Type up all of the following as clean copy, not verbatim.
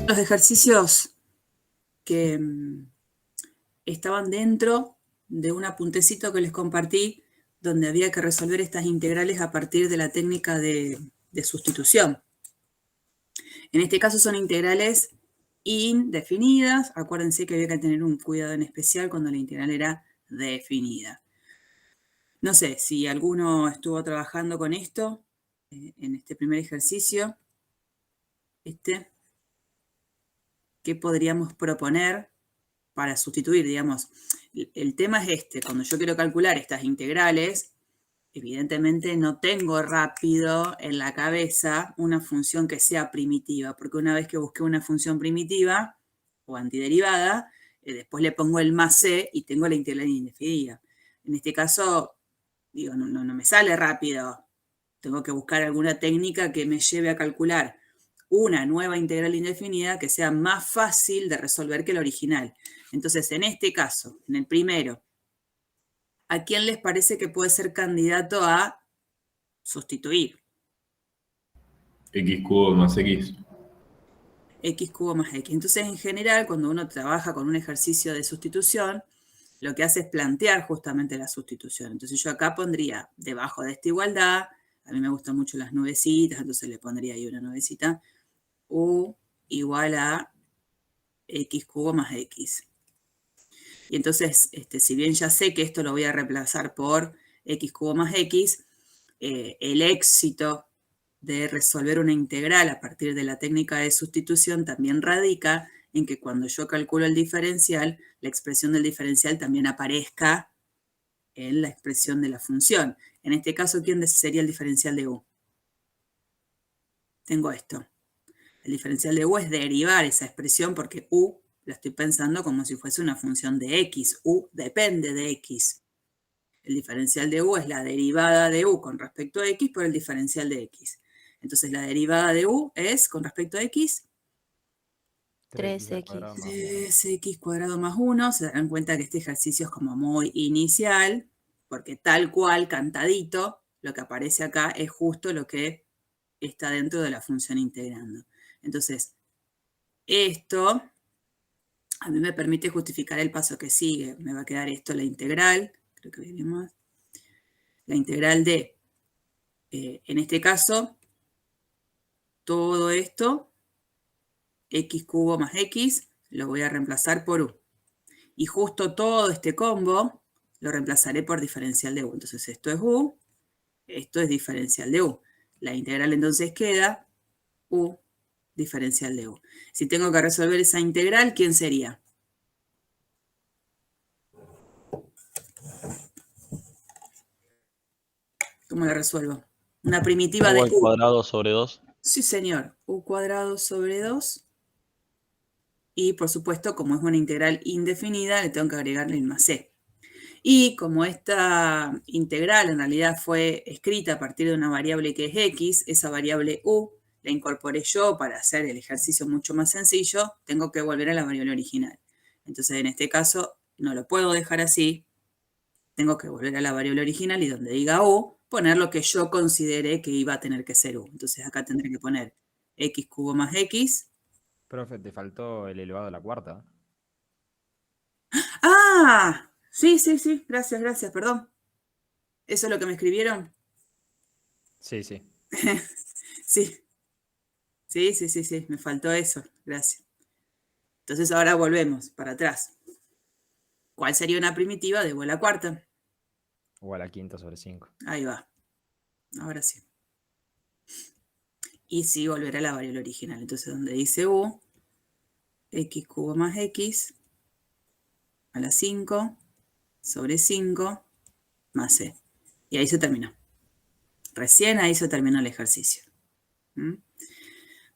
Los ejercicios que estaban dentro de un apuntecito que les compartí, donde había que resolver estas integrales a partir de la técnica de sustitución. En este caso son integrales indefinidas. Acuérdense que había que tener un cuidado en especial cuando la integral era definida. No sé si alguno estuvo trabajando con esto en este primer ejercicio. ¿Qué podríamos proponer para sustituir? Digamos, el tema es este. Cuando yo quiero calcular estas integrales, evidentemente no tengo rápido en la cabeza una función que sea primitiva, porque una vez que busqué una función primitiva o antiderivada, después le pongo el más c y tengo la integral indefinida. En este caso, digo, no me sale rápido. Tengo que buscar alguna técnica que me lleve a calcular una nueva integral indefinida que sea más fácil de resolver que la original. Entonces, en este caso, en el primero, ¿a quién les parece que puede ser candidato a sustituir? X cubo más X. X cubo más X. Entonces, en general, cuando uno trabaja con un ejercicio de sustitución, lo que hace es plantear justamente la sustitución. Entonces, yo acá pondría debajo de esta igualdad, a mí me gustan mucho las nubecitas, entonces le pondría ahí una nubecita, U igual a X cubo más X. Y entonces, si bien ya sé que esto lo voy a reemplazar por X cubo más X, el éxito de resolver una integral a partir de la técnica de sustitución también radica en que cuando yo calculo el diferencial, la expresión del diferencial también aparezca en la expresión de la función. En este caso, ¿quién sería el diferencial de U? Tengo esto. El diferencial de U es derivar esa expresión porque U la estoy pensando como si fuese una función de X. U depende de X. El diferencial de U es la derivada de U con respecto a X por el diferencial de X. Entonces la derivada de U es, con respecto a X, 3x. 3x cuadrado más 1. Se darán cuenta que este ejercicio es como muy inicial, porque tal cual, cantadito, lo que aparece acá es justo lo que está dentro de la función integrando. Entonces, esto a mí me permite justificar el paso que sigue. Me va a quedar esto, la integral, creo que vimos, la integral de, en este caso, todo esto, x cubo más x, lo voy a reemplazar por u. Y justo todo este combo lo reemplazaré por diferencial de u. Entonces esto es u, esto es diferencial de u. La integral entonces queda u diferencial de u. Si tengo que resolver esa integral, ¿quién sería? ¿Cómo la resuelvo? Una primitiva de U al u. cuadrado sobre 2. Sí, señor. U cuadrado sobre 2. Y, por supuesto, como es una integral indefinida, le tengo que agregarle el más c. Y como esta integral en realidad fue escrita a partir de una variable que es x, esa variable u la incorporé yo para hacer el ejercicio mucho más sencillo, tengo que volver a la variable original. Entonces, en este caso, no lo puedo dejar así, tengo que volver a la variable original y donde diga u, poner lo que yo consideré que iba a tener que ser u. Entonces, acá tendré que poner x cubo más x. Profe, te faltó el elevado a la cuarta. ¡Ah! Sí, gracias, perdón. ¿Eso es lo que me escribieron? Sí, sí. Sí, me faltó eso, gracias. Entonces ahora volvemos para atrás. ¿Cuál sería una primitiva de u a la cuarta? O a la quinta sobre 5. Ahí va, ahora sí. Y sí, volver a la variable original. Entonces donde dice u, x cubo más x a la 5 sobre 5 más c. Y ahí se terminó. Recién ahí se terminó el ejercicio.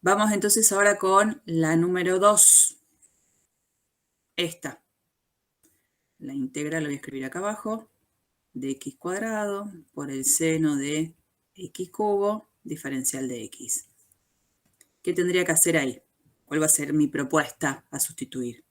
Vamos entonces ahora con la número 2. Esta. La integral la voy a escribir acá abajo, de x cuadrado por el seno de x cubo diferencial de x. ¿Qué tendría que hacer ahí? ¿Cuál va a ser mi propuesta a sustituir?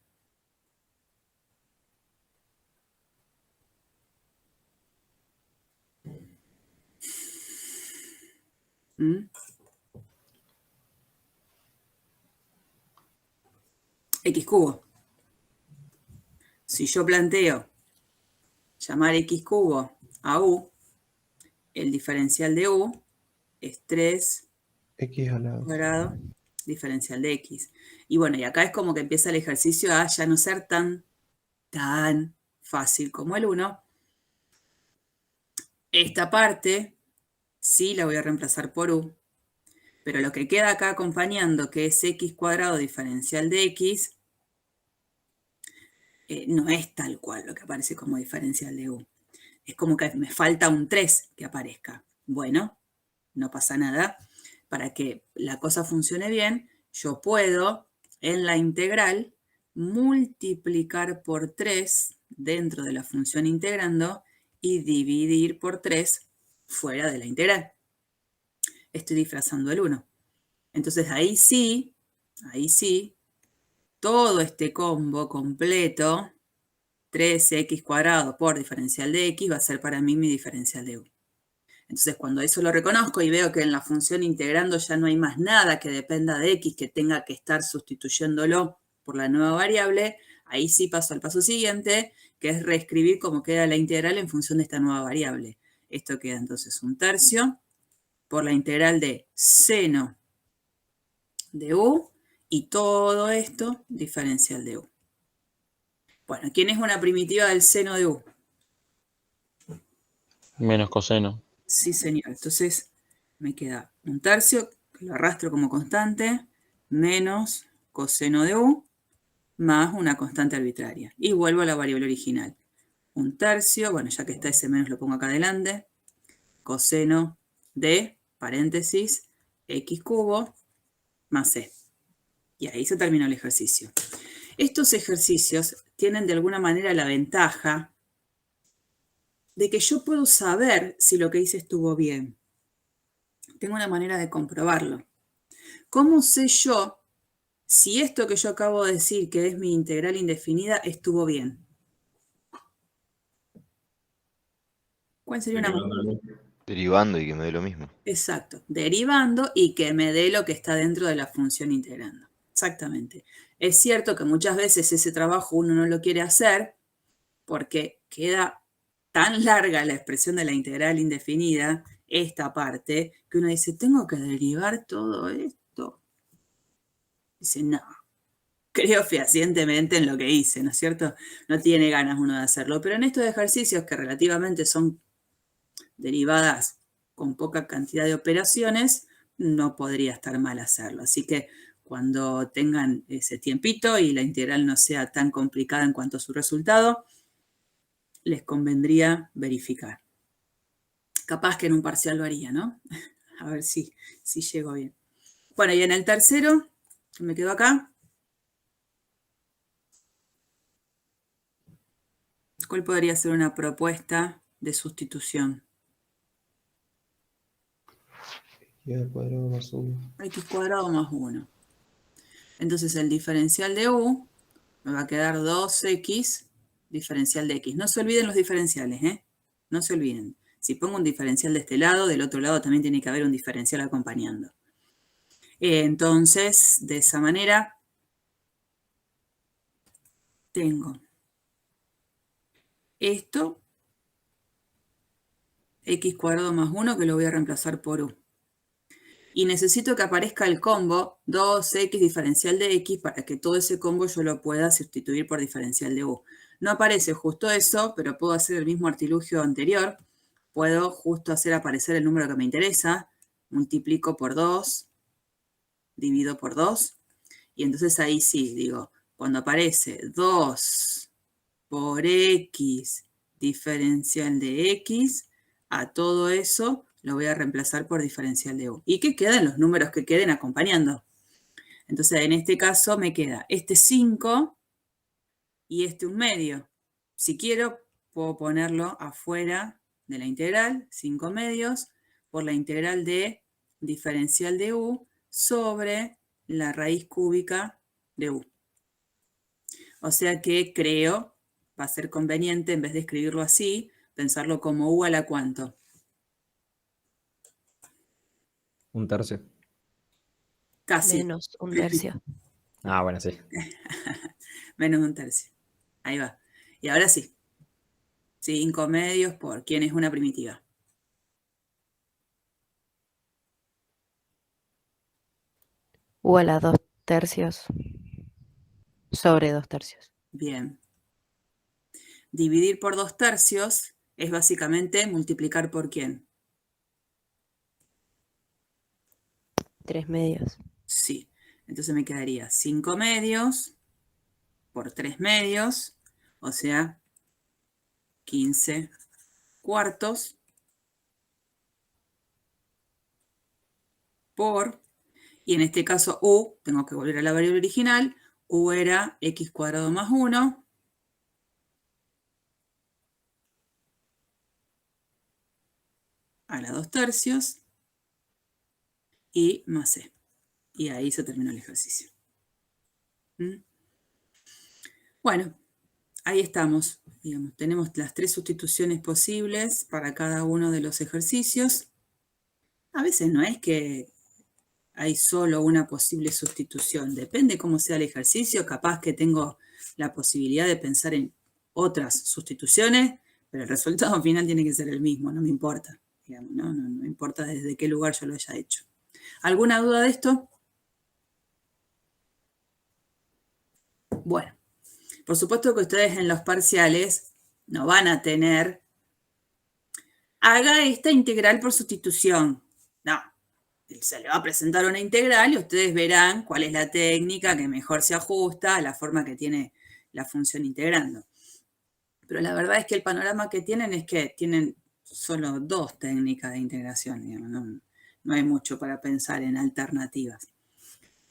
X cubo. Si yo planteo llamar X cubo a U, el diferencial de U es 3 X al lado. cuadrado diferencial de X. Y bueno, y acá es como que empieza el ejercicio a ya no ser tan fácil como el 1. Esta parte sí la voy a reemplazar por U, pero lo que queda acá acompañando, que es X cuadrado diferencial de X, no es tal cual lo que aparece como diferencial de U. Es como que me falta un 3 que aparezca. Bueno, no pasa nada. Para que la cosa funcione bien, yo puedo en la integral multiplicar por 3 dentro de la función integrando y dividir por 3 fuera de la integral. Estoy disfrazando el 1. Entonces ahí sí, todo este combo completo, 3x cuadrado por diferencial de x, va a ser para mí mi diferencial de U. Entonces, cuando eso lo reconozco y veo que en la función integrando ya no hay más nada que dependa de x, que tenga que estar sustituyéndolo por la nueva variable, ahí sí paso al paso siguiente, que es reescribir cómo queda la integral en función de esta nueva variable. Esto queda entonces 1/3 por la integral de seno de U y todo esto diferencial de U. Bueno, ¿quién es una primitiva del seno de U? Menos coseno. Sí, señor. Entonces me queda 1/3, que lo arrastro como constante, menos coseno de U, más una constante arbitraria. Y vuelvo a la variable original. 1/3, bueno, ya que está ese menos lo pongo acá adelante, coseno de, paréntesis, x cubo, más c. Y ahí se terminó el ejercicio. Estos ejercicios tienen de alguna manera la ventaja de que yo puedo saber si lo que hice estuvo bien. Tengo una manera de comprobarlo. ¿Cómo sé yo si esto que yo acabo de decir, que es mi integral indefinida, estuvo bien? ¿Cuál sería una manera? Derivando y que me dé lo mismo. Exacto, derivando y que me dé lo que está dentro de la función integrando. Exactamente. Es cierto que muchas veces ese trabajo uno no lo quiere hacer porque queda tan larga la expresión de la integral indefinida, esta parte, que uno dice, ¿tengo que derivar todo esto? Dice, no, creo fehacientemente en lo que hice, ¿no es cierto? No tiene ganas uno de hacerlo, pero en estos ejercicios que relativamente son derivadas con poca cantidad de operaciones, no podría estar mal hacerlo. Así que cuando tengan ese tiempito y la integral no sea tan complicada en cuanto a su resultado, les convendría verificar. Capaz que en un parcial lo haría, ¿no? A ver si llego bien. Bueno, y en el tercero, que me quedo acá, ¿cuál podría ser una propuesta de sustitución? X al cuadrado más 1. X cuadrado más 1. Entonces el diferencial de U me va a quedar 2x diferencial de x. No se olviden los diferenciales, ¿eh? No se olviden. Si pongo un diferencial de este lado, del otro lado también tiene que haber un diferencial acompañando. Entonces, de esa manera, tengo esto, x cuadrado más 1, que lo voy a reemplazar por u. Y necesito que aparezca el combo 2x diferencial de x para que todo ese combo yo lo pueda sustituir por diferencial de u. No aparece justo eso, pero puedo hacer el mismo artilugio anterior. Puedo justo hacer aparecer el número que me interesa, multiplico por 2, divido por 2, y entonces ahí sí, digo, cuando aparece 2 por x diferencial de x, a todo eso lo voy a reemplazar por diferencial de u. ¿Y qué quedan? Los números que queden acompañando. Entonces, en este caso me queda este 5 y este 1/2. Si quiero, puedo ponerlo afuera de la integral, 5/2, por la integral de diferencial de u sobre la raíz cúbica de u. O sea que creo, va a ser conveniente, en vez de escribirlo así, pensarlo como u a la ¿cuánto? 1/3. Casi. Menos 1/3. Ah, bueno, sí. Menos un tercio. Ahí va. Y ahora sí. 5 medios por quién es una primitiva. U a la 2/3 sobre 2/3. Bien. Dividir por 2/3 es básicamente multiplicar por quién. 3 medios. Sí. Entonces me quedaría 5 medios por 3 medios, o sea, 15 cuartos por, y en este caso u, tengo que volver a la variable original, u era x cuadrado más 1 a la 2/3 y más c. Y ahí se terminó el ejercicio. ¿Mm? Bueno, ahí estamos. Digamos, tenemos las 3 sustituciones posibles para cada uno de los ejercicios. A veces no es que hay solo una posible sustitución. Depende cómo sea el ejercicio. Capaz que tengo la posibilidad de pensar en otras sustituciones, pero el resultado final tiene que ser el mismo, no me importa. Digamos, no importa desde qué lugar yo lo haya hecho. ¿Alguna duda de esto? Bueno, por supuesto que ustedes en los parciales no van a tener, haga esta integral por sustitución. No, se le va a presentar una integral y ustedes verán cuál es la técnica que mejor se ajusta a la forma que tiene la función integrando. Pero la verdad es que el panorama que tienen es que tienen solo 2 técnicas de integración, digamos, no hay mucho para pensar en alternativas.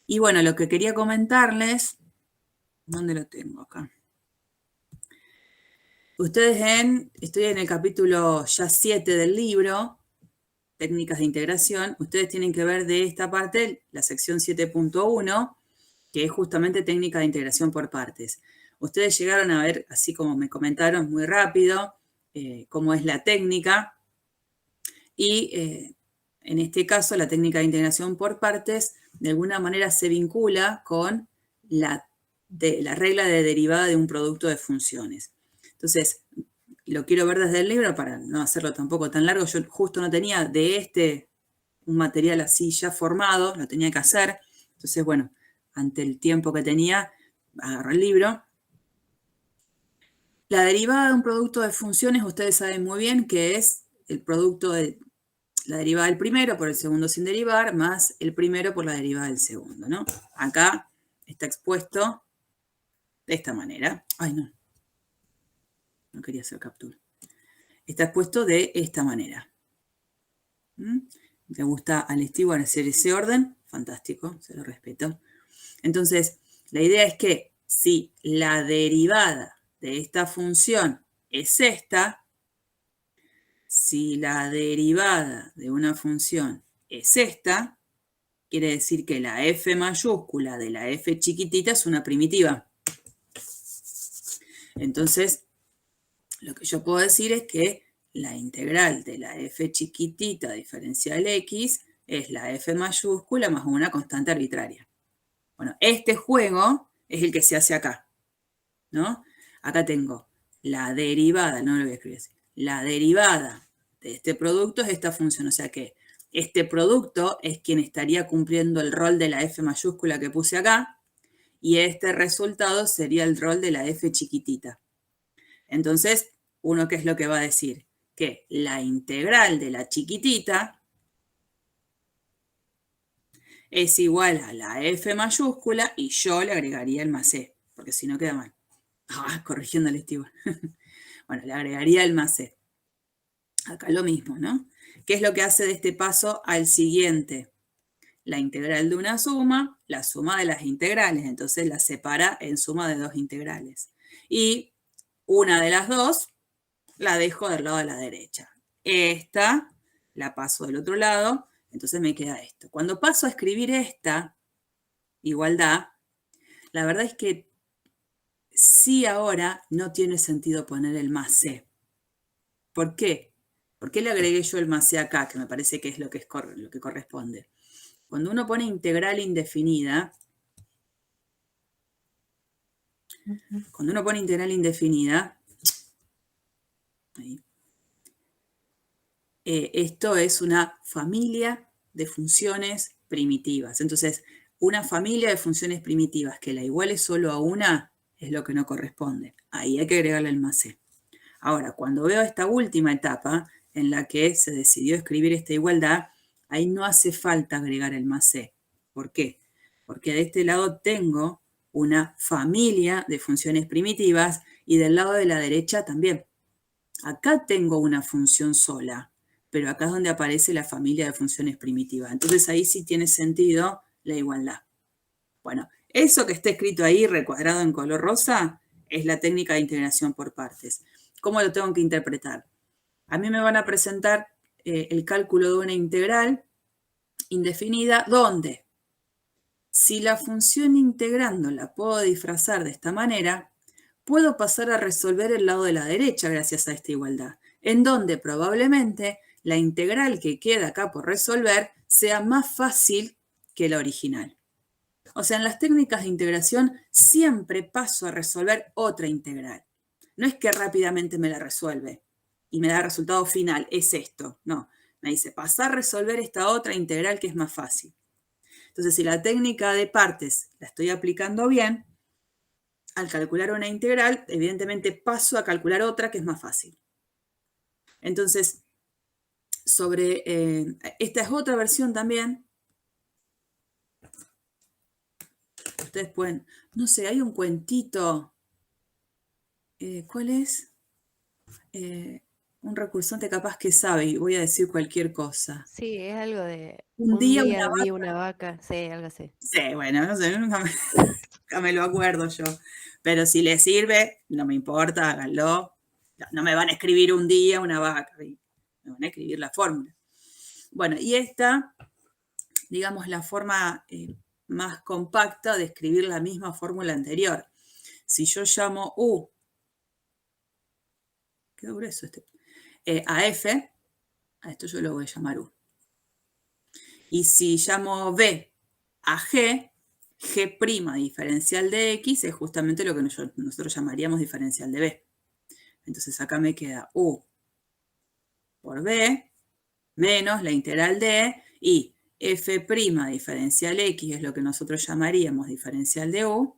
Y bueno, lo que quería comentarles, ¿dónde lo tengo acá? Ustedes estoy en el capítulo ya 7 del libro, técnicas de integración, ustedes tienen que ver de esta parte la sección 7.1, que es justamente técnica de integración por partes. Ustedes llegaron a ver, así como me comentaron muy rápido, cómo es la técnica, y en este caso la técnica de integración por partes de alguna manera se vincula con la regla de derivada de un producto de funciones. Entonces, lo quiero ver desde el libro para no hacerlo tampoco tan largo. Yo justo no tenía de un material así ya formado, lo tenía que hacer. Entonces, bueno, ante el tiempo que tenía, agarro el libro. La derivada de un producto de funciones, ustedes saben muy bien que es el producto de la derivada del primero por el segundo sin derivar, más el primero por la derivada del segundo, ¿no? Acá está expuesto de esta manera. Ay, no quería hacer captura. Está expuesto de esta manera. ¿Te gusta al Stewart hacer ese orden? Fantástico, se lo respeto. Entonces, la idea es que si la derivada de esta función es esta, si la derivada de una función es esta, quiere decir que la f mayúscula de la f chiquitita es una primitiva. Entonces, lo que yo puedo decir es que la integral de la f chiquitita diferencial x es la f mayúscula más una constante arbitraria. Bueno, este juego es el que se hace acá, ¿no? Acá tengo la derivada, no lo voy a escribir así, la derivada de este producto es esta función, o sea que este producto es quien estaría cumpliendo el rol de la f mayúscula que puse acá, y este resultado sería el rol de la f chiquitita. Entonces, uno, ¿qué es lo que va a decir? Que la integral de la chiquitita es igual a la f mayúscula y yo le agregaría el más c, porque si no queda mal. Corrigiendo el Stewart. Bueno, le agregaría el más c. Acá lo mismo, ¿no? ¿Qué es lo que hace de este paso al siguiente? La integral de una suma, la suma de las integrales, entonces la separa en suma de 2 integrales. Y una de las dos la dejo del lado de la derecha. Esta la paso del otro lado, entonces me queda esto. Cuando paso a escribir esta igualdad, la verdad es que sí ahora no tiene sentido poner el más c. ¿Por qué? ¿Por qué le agregué yo el más c acá? Que me parece que es lo que corresponde. Cuando uno pone integral indefinida, Cuando uno pone integral indefinida, ahí, esto es una familia de funciones primitivas. Entonces, una familia de funciones primitivas que la iguale solo a una es lo que no corresponde. Ahí hay que agregarle el más c. Ahora, cuando veo esta última etapa en la que se decidió escribir esta igualdad, ahí no hace falta agregar el más c. ¿Por qué? Porque de este lado tengo una familia de funciones primitivas y del lado de la derecha también. Acá tengo una función sola, pero acá es donde aparece la familia de funciones primitivas. Entonces ahí sí tiene sentido la igualdad. Bueno, eso que está escrito ahí, recuadrado en color rosa, es la técnica de integración por partes. ¿Cómo lo tengo que interpretar? A mí me van a presentar el cálculo de una integral indefinida, donde si la función integrando la puedo disfrazar de esta manera, puedo pasar a resolver el lado de la derecha gracias a esta igualdad, en donde probablemente la integral que queda acá por resolver sea más fácil que la original. O sea, en las técnicas de integración siempre paso a resolver otra integral. No es que rápidamente me la resuelve y me da el resultado final, es esto. No, me dice pasar a resolver esta otra integral que es más fácil. Entonces, si la técnica de partes la estoy aplicando bien, al calcular una integral, evidentemente paso a calcular otra que es más fácil. Entonces, esta es otra versión también. Ustedes pueden, no sé, hay un cuentito. ¿Cuál es? Un recursante capaz que sabe, y voy a decir cualquier cosa. Sí, es algo de Un día una vi una vaca, sí, algo así. Sí, bueno, no sé, nunca me lo acuerdo yo. Pero si les sirve, no me importa, háganlo. No me van a escribir un día una vaca, me van a escribir la fórmula. Bueno, y esta, digamos, la forma más compacta de escribir la misma fórmula anterior. Si yo llamo U, quedó grueso a F, a esto yo lo voy a llamar U. Y si llamo B a G, G' diferencial de X es justamente lo que nosotros llamaríamos diferencial de B. Entonces acá me queda U por B menos la integral de y F' diferencial X es lo que nosotros llamaríamos diferencial de U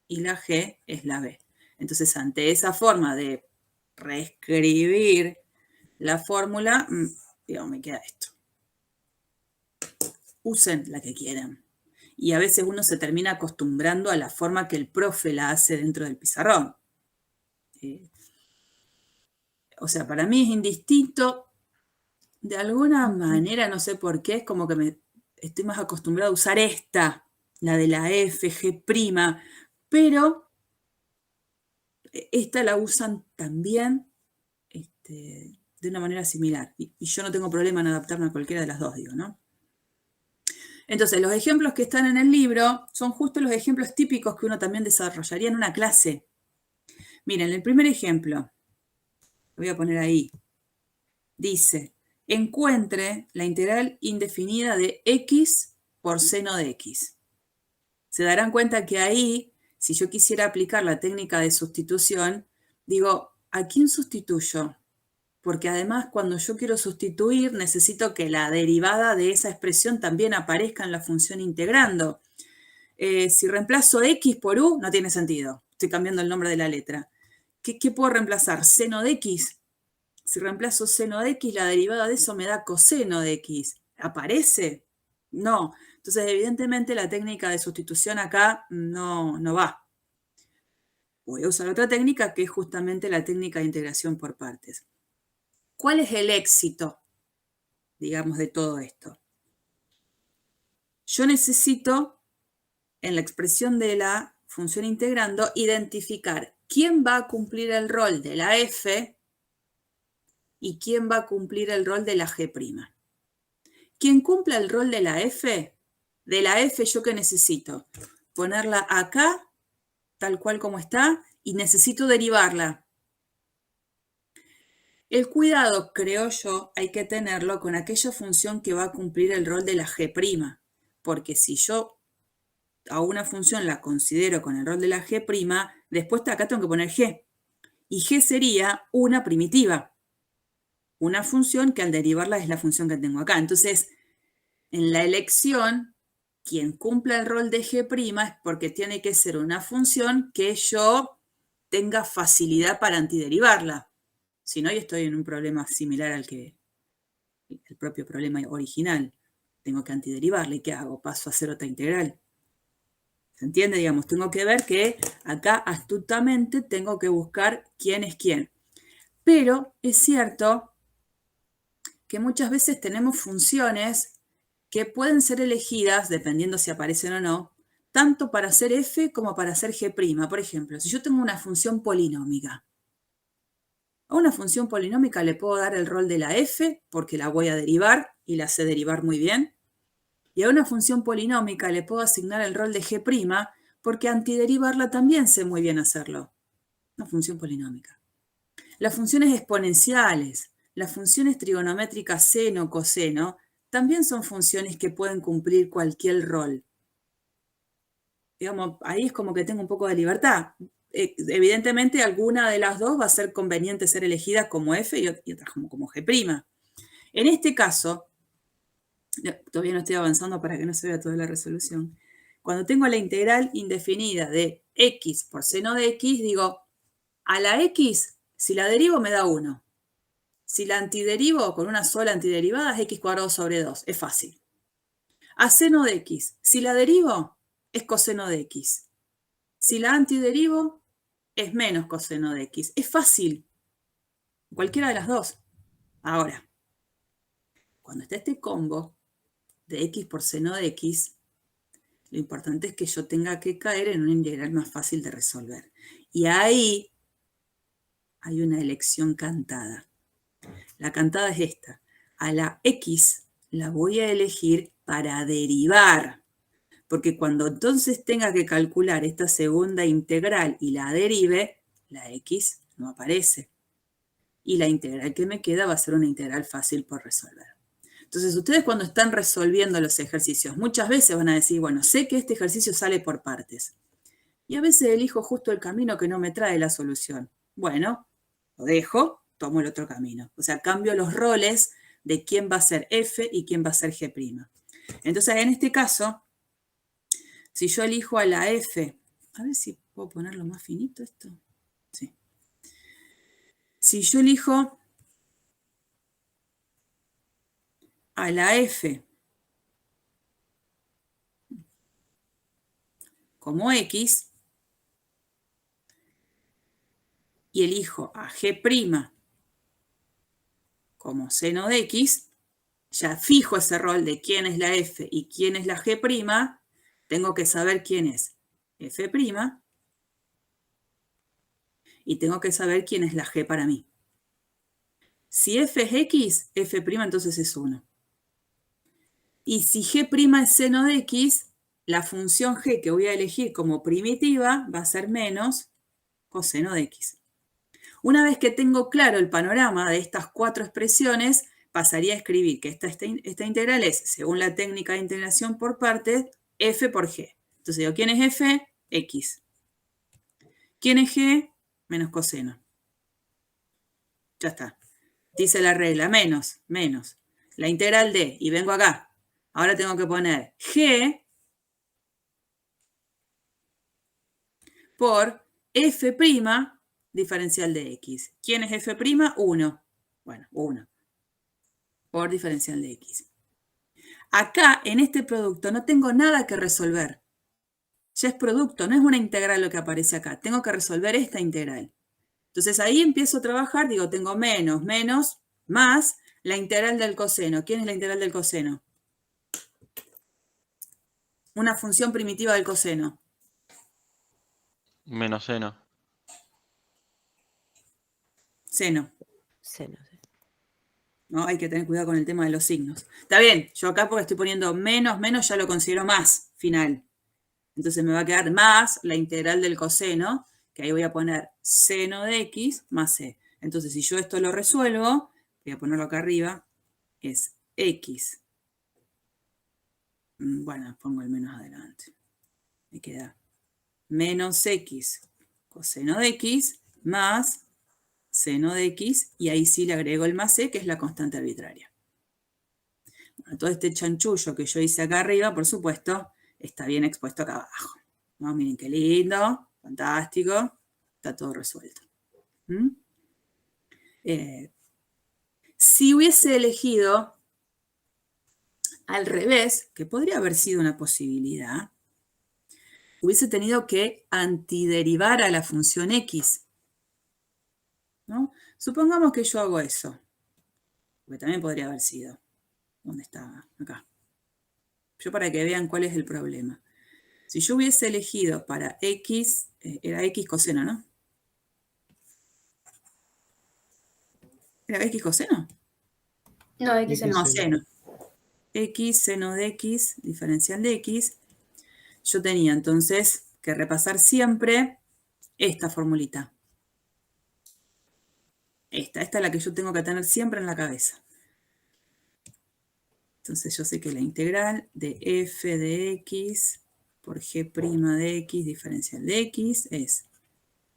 y la G es la B. Entonces ante esa forma de reescribir la fórmula, digamos, me queda esto. Usen la que quieran. Y a veces uno se termina acostumbrando a la forma que el profe la hace dentro del pizarrón. O sea, para mí es indistinto. De alguna manera, no sé por qué, es como que estoy más acostumbrada a usar esta, la de la F, G', pero esta la usan también de una manera similar. Y yo no tengo problema en adaptarme a cualquiera de las dos, digo, ¿no? Entonces, los ejemplos que están en el libro son justo los ejemplos típicos que uno también desarrollaría en una clase. Miren, el primer ejemplo, lo voy a poner ahí, dice, encuentre la integral indefinida de x por seno de x. Se darán cuenta que ahí, si yo quisiera aplicar la técnica de sustitución, digo, ¿a quién sustituyo? Porque además cuando yo quiero sustituir necesito que la derivada de esa expresión también aparezca en la función integrando. Si reemplazo x por u, no tiene sentido. Estoy cambiando el nombre de la letra. ¿Qué puedo reemplazar? ¿Seno de x? Si reemplazo seno de x, la derivada de eso me da coseno de x. ¿Aparece? No. Entonces, evidentemente, la técnica de sustitución acá no va. Voy a usar otra técnica que es justamente la técnica de integración por partes. ¿Cuál es el éxito, digamos, de todo esto? Yo necesito, en la expresión de la función integrando, identificar quién va a cumplir el rol de la f y quién va a cumplir el rol de la g'. Quien cumpla el rol de la f, ¿yo qué necesito? Ponerla acá, tal cual como está, y necesito derivarla. El cuidado, creo yo, hay que tenerlo con aquella función que va a cumplir el rol de la g', porque si yo a una función la considero con el rol de la g', después acá tengo que poner g. Y g sería una primitiva. Una función que al derivarla es la función que tengo acá. Entonces, en la elección, quien cumpla el rol de g' es porque tiene que ser una función que yo tenga facilidad para antiderivarla. Si no, yo estoy en un problema similar al que el propio problema original. Tengo que antiderivarla. ¿Y qué hago? Paso a hacer otra integral. ¿Se entiende? Digamos, tengo que ver que acá astutamente tengo que buscar quién es quién. Pero es cierto que muchas veces tenemos funciones que pueden ser elegidas, dependiendo si aparecen o no, tanto para hacer f como para hacer g'. Por ejemplo, si yo tengo una función polinómica, a una función polinómica le puedo dar el rol de la f, porque la voy a derivar y la sé derivar muy bien. Y a una función polinómica le puedo asignar el rol de g', porque antiderivarla también sé muy bien hacerlo. Una función polinómica. Las funciones exponenciales, las funciones trigonométricas seno, coseno, también son funciones que pueden cumplir cualquier rol. Digamos, ahí es como que tengo un poco de libertad. Evidentemente, alguna de las dos va a ser conveniente ser elegida como f y otra como g'. En este caso, todavía no estoy avanzando para que no se vea toda la resolución. Cuando tengo la integral indefinida de x por seno de x, digo, a la x, si la derivo me da 1. Si la antiderivo con una sola antiderivada es x² sobre 2. Es fácil. A seno de x, si la derivo, es coseno de x. Si la antiderivo, es menos coseno de x. Es fácil. Cualquiera de las dos. Ahora, cuando está este combo de x por seno de x, lo importante es que yo tenga que caer en una integral más fácil de resolver. Y ahí hay una elección cantada. La cantada es esta. A la x la voy a elegir para derivar. Porque cuando entonces tenga que calcular esta segunda integral y la derive, la x no aparece. Y la integral que me queda va a ser una integral fácil por resolver. Entonces, ustedes cuando están resolviendo los ejercicios, muchas veces van a decir, bueno, sé que este ejercicio sale por partes. Y a veces elijo justo el camino que no me trae la solución. Bueno, lo dejo, tomo el otro camino. O sea, cambio los roles de quién va a ser f y quién va a ser g'. Entonces, en este caso, si yo elijo a la f, a ver si puedo ponerlo más finito esto. Sí. Si yo elijo a la f como x y elijo a g' como seno de x, ya fijo ese rol de quién es la f y quién es la g', tengo que saber quién es f' y tengo que saber quién es la g para mí. Si f es x, f' entonces es 1. Y si g' es seno de x, la función g que voy a elegir como primitiva va a ser menos coseno de x. Una vez que tengo claro el panorama de estas 4 expresiones, pasaría a escribir que esta integral es, según la técnica de integración por partes, f por g. Entonces digo, ¿quién es f? X. ¿Quién es g? Menos coseno. Ya está. Dice la regla, menos. La integral de, y vengo acá. Ahora tengo que poner g por f' diferencial de x. ¿Quién es f'? 1. Bueno, 1. Por diferencial de x. Acá, en este producto, no tengo nada que resolver. Ya es producto, no es una integral lo que aparece acá. Tengo que resolver esta integral. Entonces ahí empiezo a trabajar, digo, tengo menos, más la integral del coseno. ¿Quién es la integral del coseno? Una función primitiva del coseno. Menos seno. Seno. Seno, sí. ¿No? Hay que tener cuidado con el tema de los signos. Está bien, yo acá porque estoy poniendo menos, ya lo considero más final. Entonces me va a quedar más la integral del coseno, que ahí voy a poner seno de x más c. Entonces, si yo esto lo resuelvo, voy a ponerlo acá arriba, es x. Bueno, pongo el menos adelante. Me queda menos x coseno de x más seno de x, y ahí sí le agrego el más c, que es la constante arbitraria. Bueno, todo este chanchullo que yo hice acá arriba, por supuesto, está bien expuesto acá abajo, ¿no? Miren qué lindo, fantástico, está todo resuelto. Si hubiese elegido al revés, que podría haber sido una posibilidad, hubiese tenido que antiderivar a la función x, ¿no? Supongamos que yo hago eso, porque también podría haber sido. ¿Dónde estaba? Acá. Yo para que vean cuál es el problema. Si yo hubiese elegido para x, era x coseno, ¿no? ¿Era x coseno? No, X X No, seno. seno. X seno de x, diferencial de x. Yo tenía entonces que repasar siempre esta formulita. Esta es la que yo tengo que tener siempre en la cabeza. Entonces yo sé que la integral de f de x por g' de x diferencial de x es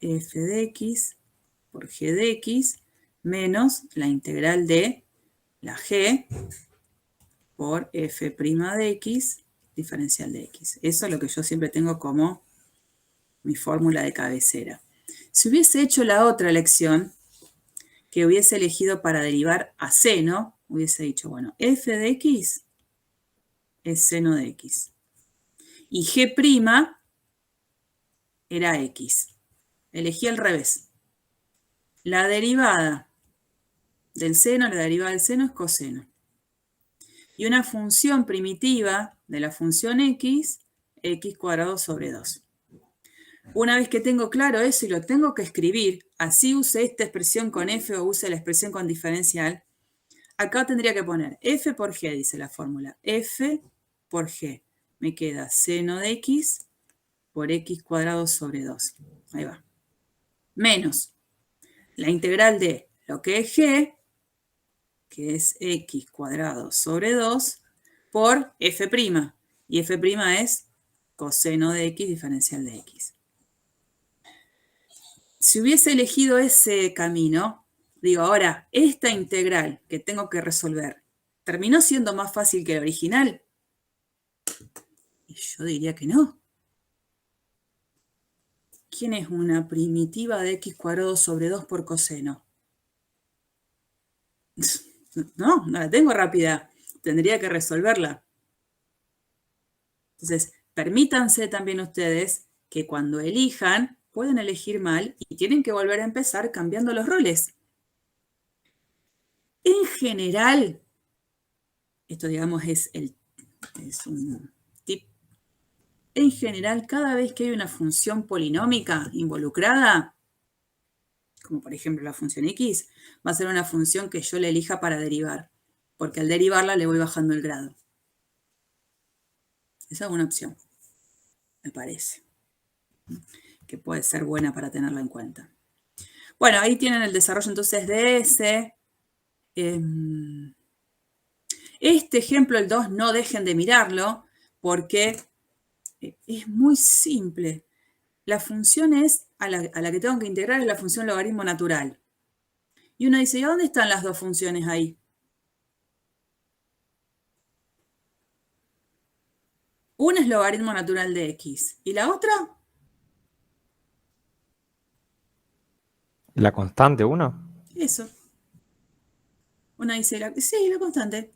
f de x por g de x menos la integral de la g por f' de x diferencial de x. Eso es lo que yo siempre tengo como mi fórmula de cabecera. Si hubiese hecho la otra elección, que hubiese elegido para derivar a seno, hubiese dicho, bueno, f de x es seno de x. Y g' era x. Elegí al revés. La derivada del seno, es coseno. Y una función primitiva de la función x, x cuadrado sobre 2. Una vez que tengo claro eso y lo tengo que escribir, así use esta expresión con f o use la expresión con diferencial, acá tendría que poner f por g, dice la fórmula. F por g. Me queda seno de x por x cuadrado sobre 2. Ahí va. Menos la integral de lo que es g, que es x cuadrado sobre 2, por f'. Y f' es coseno de x diferencial de x. Si hubiese elegido ese camino, digo, ahora, esta integral que tengo que resolver, ¿terminó siendo más fácil que la original? Y yo diría que no. ¿Quién es una primitiva de x cuadrado sobre 2 por coseno? No la tengo rápida. Tendría que resolverla. Entonces, permítanse también ustedes que cuando elijan, pueden elegir mal y tienen que volver a empezar cambiando los roles. En general, esto digamos es un tip. En general, cada vez que hay una función polinómica involucrada, como por ejemplo la función x, va a ser una función que yo le elija para derivar, porque al derivarla le voy bajando el grado. Esa es una opción, me parece, que puede ser buena para tenerla en cuenta. Bueno, ahí tienen el desarrollo entonces de ese. Este ejemplo, el 2, no dejen de mirarlo, porque es muy simple. La función a la que tengo que integrar es la función logaritmo natural. Y uno dice, ¿y dónde están las dos funciones ahí? Una es logaritmo natural de x. ¿Y la otra? ¿La constante 1? Eso. Una dice, sí, la constante.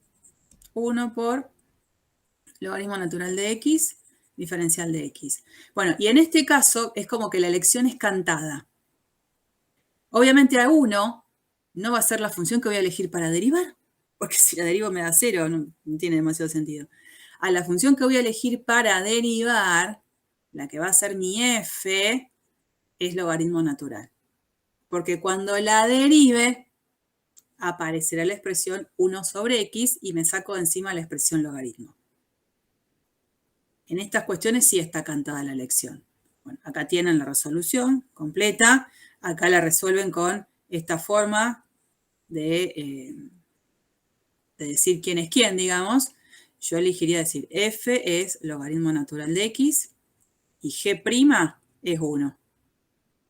1 por logaritmo natural de x, diferencial de x. Bueno, y en este caso es como que la elección es cantada. Obviamente a 1 no va a ser la función que voy a elegir para derivar, porque si la derivo me da 0, no tiene demasiado sentido. A la función que voy a elegir para derivar, la que va a ser mi f, es logaritmo natural. Porque cuando la derive, aparecerá la expresión 1 sobre x y me saco de encima la expresión logaritmo. En estas cuestiones sí está cantada la elección. Bueno, acá tienen la resolución completa. Acá la resuelven con esta forma de decir quién es quién, digamos. Yo elegiría decir f es logaritmo natural de x y G' es 1.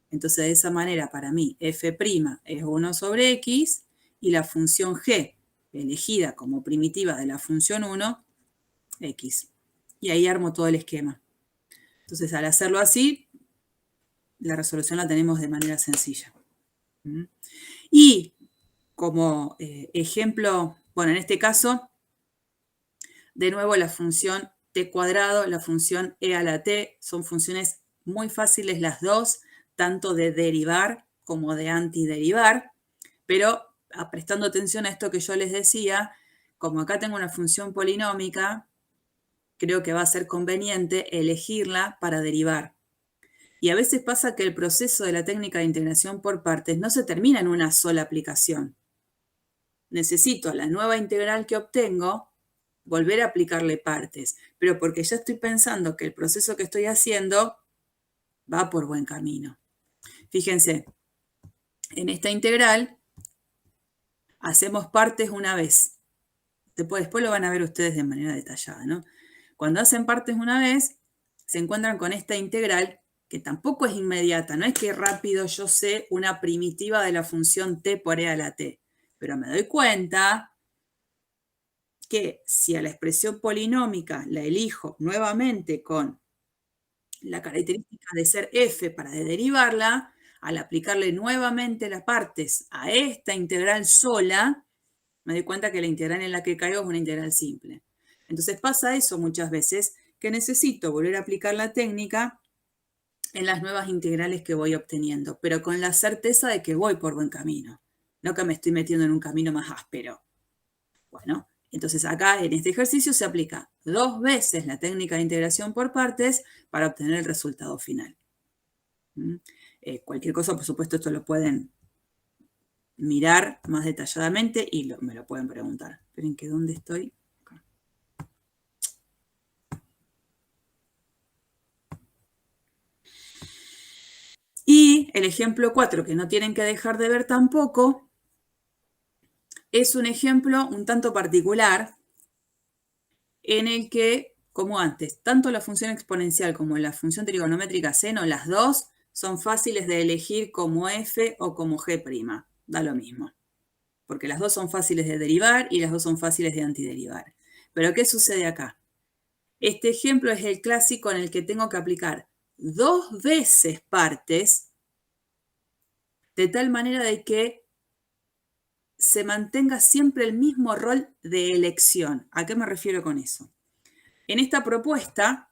Entonces, de esa manera, para mí, f' es 1 sobre x y la función g, elegida como primitiva de la función 1, x. Y ahí armo todo el esquema. Entonces, al hacerlo así, la resolución la tenemos de manera sencilla. Y como ejemplo, bueno, en este caso, de nuevo la función t cuadrado, la función e a la t, son funciones muy fáciles las dos, tanto de derivar como de antiderivar, pero prestando atención a esto que yo les decía, como acá tengo una función polinómica, creo que va a ser conveniente elegirla para derivar. Y a veces pasa que el proceso de la técnica de integración por partes no se termina en una sola aplicación. Necesito a la nueva integral que obtengo volver a aplicarle partes, pero porque ya estoy pensando que el proceso que estoy haciendo va por buen camino. Fíjense, en esta integral hacemos partes una vez. Después lo van a ver ustedes de manera detallada, ¿no? Cuando hacen partes una vez, se encuentran con esta integral que tampoco es inmediata. No es que rápido yo sé una primitiva de la función t por e a la t. Pero me doy cuenta que si a la expresión polinómica la elijo nuevamente con la característica de ser f para derivarla, al aplicarle nuevamente las partes a esta integral sola, me doy cuenta que la integral en la que caigo es una integral simple. Entonces pasa eso muchas veces, que necesito volver a aplicar la técnica en las nuevas integrales que voy obteniendo, pero con la certeza de que voy por buen camino, no que me estoy metiendo en un camino más áspero. Bueno, entonces acá en este ejercicio se aplica 2 veces la técnica de integración por partes para obtener el resultado final. Cualquier cosa, por supuesto, esto lo pueden mirar más detalladamente y me lo pueden preguntar. Esperen que ¿dónde estoy? Acá. Y el ejemplo 4, que no tienen que dejar de ver tampoco, es un ejemplo un tanto particular en el que, como antes, tanto la función exponencial como la función trigonométrica seno, las dos son fáciles de elegir como f o como g'. Da lo mismo, porque las dos son fáciles de derivar y las dos son fáciles de antiderivar. Pero ¿qué sucede acá? Este ejemplo es el clásico en el que tengo que aplicar 2 veces partes, de tal manera de que se mantenga siempre el mismo rol de elección. ¿A qué me refiero con eso? En esta propuesta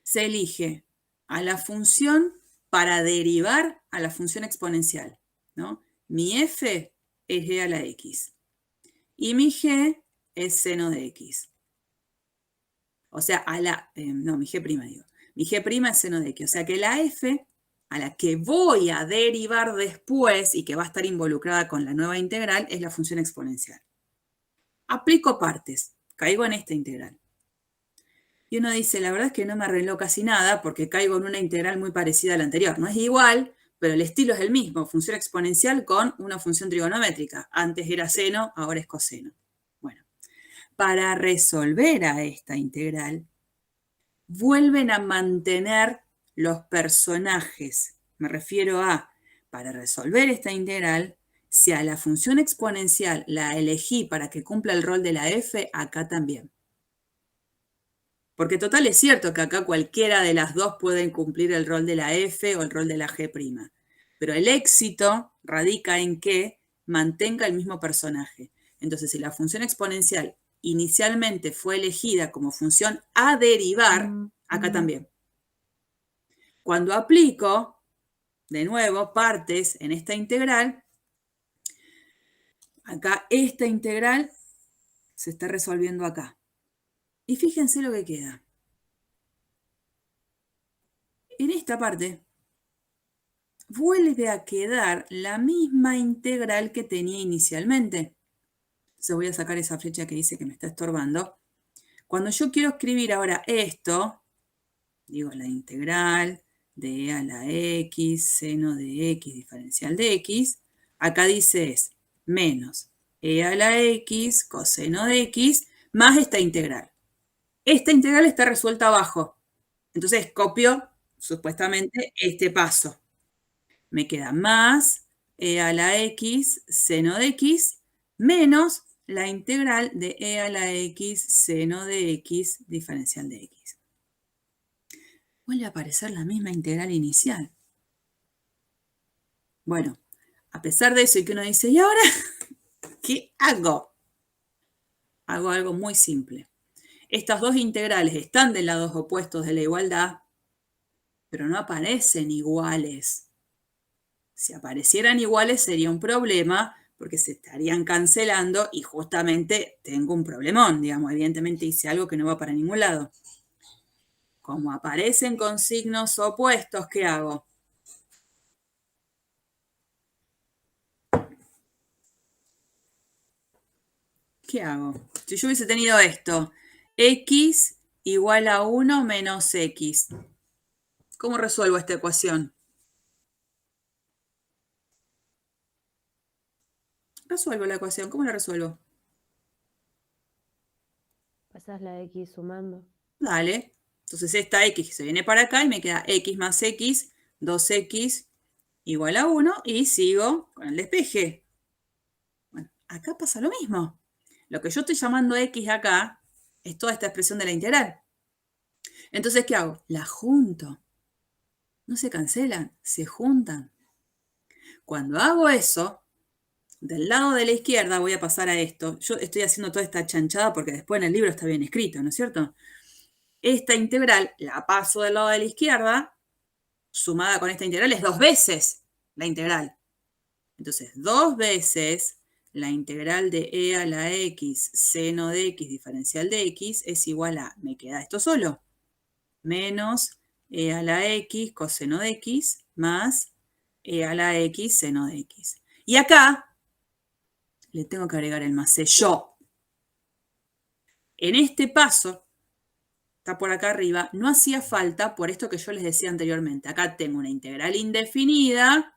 se elige a la función para derivar a la función exponencial, ¿no? Mi f es e a la x y mi g es seno de x. O sea, mi g' digo. Mi g' es seno de x. O sea que la f a la que voy a derivar después y que va a estar involucrada con la nueva integral es la función exponencial. Aplico partes, caigo en esta integral. Y uno dice, la verdad es que no me arregló casi nada porque caigo en una integral muy parecida a la anterior. No es igual, pero el estilo es el mismo, función exponencial con una función trigonométrica. Antes era seno, ahora es coseno. Bueno, para resolver a esta integral, vuelven a mantener los personajes. Me refiero a, para resolver esta integral, si a la función exponencial la elegí para que cumpla el rol de la f, acá también. Porque total es cierto que acá cualquiera de las dos pueden cumplir el rol de la f o el rol de la g'. Pero el éxito radica en que mantenga el mismo personaje. Entonces, si la función exponencial inicialmente fue elegida como función a derivar, acá también. Cuando aplico, de nuevo, partes en esta integral, acá esta integral se está resolviendo acá. Y fíjense lo que queda. En esta parte vuelve a quedar la misma integral que tenía inicialmente. Entonces voy a sacar esa flecha que dice que me está estorbando. Cuando yo quiero escribir ahora esto, digo la integral de e a la x, seno de x, diferencial de x, acá dice es menos e a la x, coseno de x, más esta integral. Esta integral está resuelta abajo. Entonces copio supuestamente este paso. Me queda más e a la x seno de x menos la integral de e a la x seno de x diferencial de x. Vuelve a aparecer la misma integral inicial. Bueno, a pesar de eso y que uno dice, ¿y ahora qué hago? Hago algo muy simple. Estas dos integrales están de lados opuestos de la igualdad, pero no aparecen iguales. Si aparecieran iguales sería un problema porque se estarían cancelando y justamente tengo un problemón, digamos, evidentemente hice algo que no va para ningún lado. Como aparecen con signos opuestos, ¿qué hago? ¿Qué hago? Si yo hubiese tenido esto, x igual a 1 menos x, ¿cómo resuelvo esta ecuación? Resuelvo la ecuación, ¿cómo la resuelvo? Pasás la X sumando. Dale. Entonces esta x se viene para acá y me queda x más x, 2x igual a 1 y sigo con el despeje. Bueno, acá pasa lo mismo. Lo que yo estoy llamando x acá es toda esta expresión de la integral. Entonces, ¿qué hago? La junto. No se cancelan, se juntan. Cuando hago eso, del lado de la izquierda voy a pasar a esto. Yo estoy haciendo toda esta chanchada porque después en el libro está bien escrito, ¿no es cierto? Esta integral la paso del lado de la izquierda, sumada con esta integral es 2 veces la integral. Entonces, 2 veces la integral de e a la x seno de x diferencial de x es igual a, me queda esto solo, menos e a la x coseno de x más e a la x seno de x. Y acá le tengo que agregar el más c yo. En este paso, está por acá arriba, no hacía falta por esto que yo les decía anteriormente. Acá tengo una integral indefinida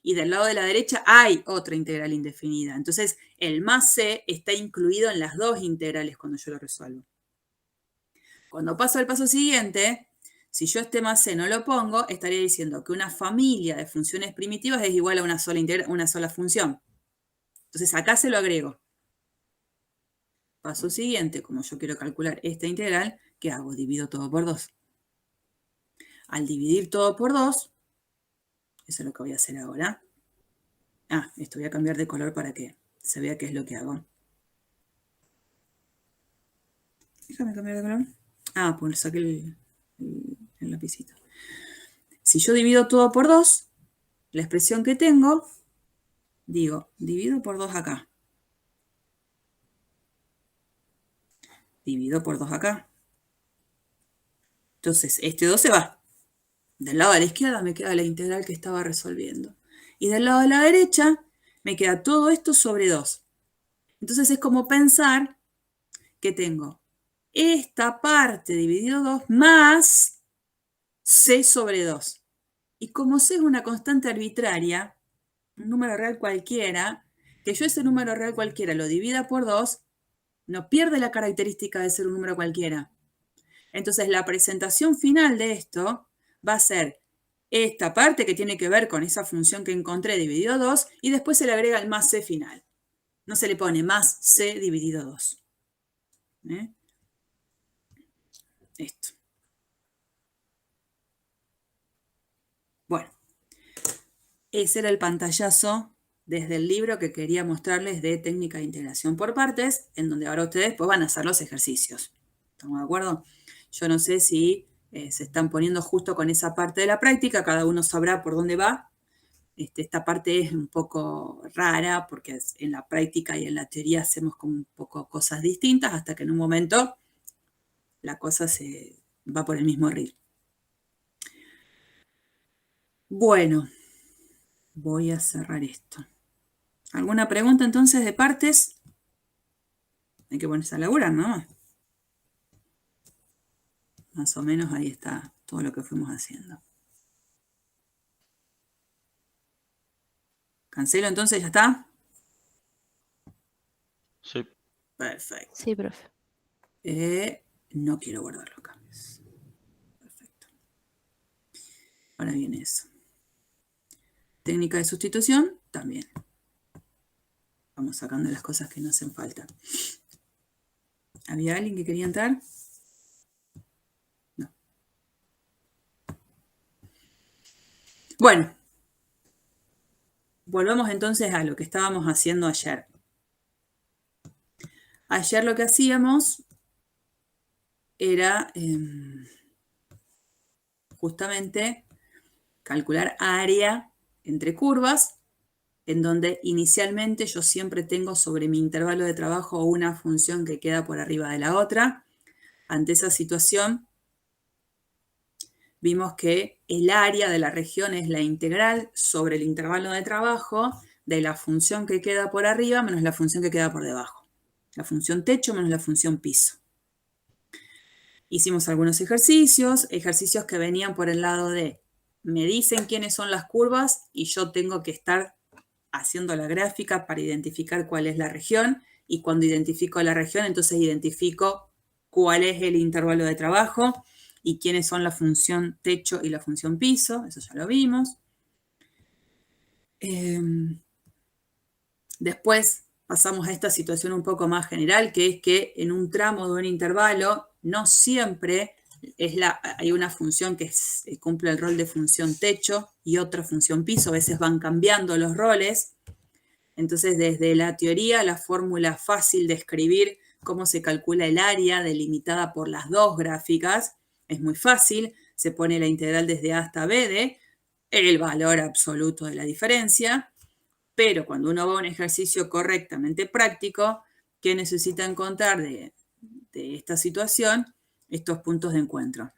y del lado de la derecha hay otra integral indefinida. Entonces, el más c está incluido en las dos integrales cuando yo lo resuelvo. Cuando paso al paso siguiente, si yo este más c no lo pongo, estaría diciendo que una familia de funciones primitivas es igual a una sola función. Entonces, acá se lo agrego. Paso siguiente, como yo quiero calcular esta integral, ¿qué hago? Divido todo por 2. Al dividir todo por 2, eso es lo que voy a hacer ahora. Esto voy a cambiar de color para que se vea qué es lo que hago. Déjame cambiar de color. Pues saqué el lapicito. Si yo divido todo por 2, la expresión que tengo, digo, divido por 2 acá. Divido por 2 acá. Entonces, este 2 se va. Del lado de la izquierda me queda la integral que estaba resolviendo. Y del lado de la derecha me queda todo esto sobre 2. Entonces es como pensar que tengo esta parte dividido 2 más c sobre 2. Y como c es una constante arbitraria, un número real cualquiera, que yo ese número real cualquiera lo divida por 2, no pierde la característica de ser un número cualquiera. Entonces la presentación final de esto va a ser esta parte que tiene que ver con esa función que encontré dividido 2 y después se le agrega el más c final. No se le pone más c dividido 2. Esto. Bueno, ese era el pantallazo desde el libro que quería mostrarles de técnica de integración por partes, en donde ahora ustedes pues, van a hacer los ejercicios. ¿Estamos de acuerdo? Yo no sé si se están poniendo justo con esa parte de la práctica, cada uno sabrá por dónde va. Esta parte es un poco rara porque en la práctica y en la teoría hacemos como un poco cosas distintas hasta que en un momento la cosa se va por el mismo ritmo. Bueno, voy a cerrar esto. ¿Alguna pregunta entonces de partes? Hay que ponerse a laburar, ¿no? Más o menos ahí está todo lo que fuimos haciendo. ¿Cancelo entonces? ¿Ya está? Sí. Perfecto. Sí, profe. No quiero guardar los cambios. Perfecto. Ahora viene eso. Técnica de sustitución, también. Vamos sacando las cosas que no hacen falta. ¿Había alguien que quería entrar? No. Bueno. Volvamos entonces a lo que estábamos haciendo ayer. Ayer lo que hacíamos era justamente calcular área entre curvas, en donde inicialmente yo siempre tengo sobre mi intervalo de trabajo una función que queda por arriba de la otra. Ante esa situación, vimos que el área de la región es la integral sobre el intervalo de trabajo de la función que queda por arriba menos la función que queda por debajo. La función techo menos la función piso. Hicimos algunos ejercicios que venían por el lado de me dicen quiénes son las curvas y yo tengo que estar haciendo la gráfica para identificar cuál es la región, y cuando identifico la región, entonces identifico cuál es el intervalo de trabajo y quiénes son la función techo y la función piso. Eso ya lo vimos. Después pasamos a esta situación un poco más general, que es que en un tramo de un intervalo no siempre hay una función que cumple el rol de función techo y otra función piso. A veces van cambiando los roles. Entonces, desde la teoría, la fórmula fácil de escribir cómo se calcula el área delimitada por las dos gráficas es muy fácil. Se pone la integral desde A hasta B de el valor absoluto de la diferencia. Pero cuando uno va a un ejercicio correctamente práctico, ¿qué necesita encontrar de esta situación? Estos puntos de encuentro.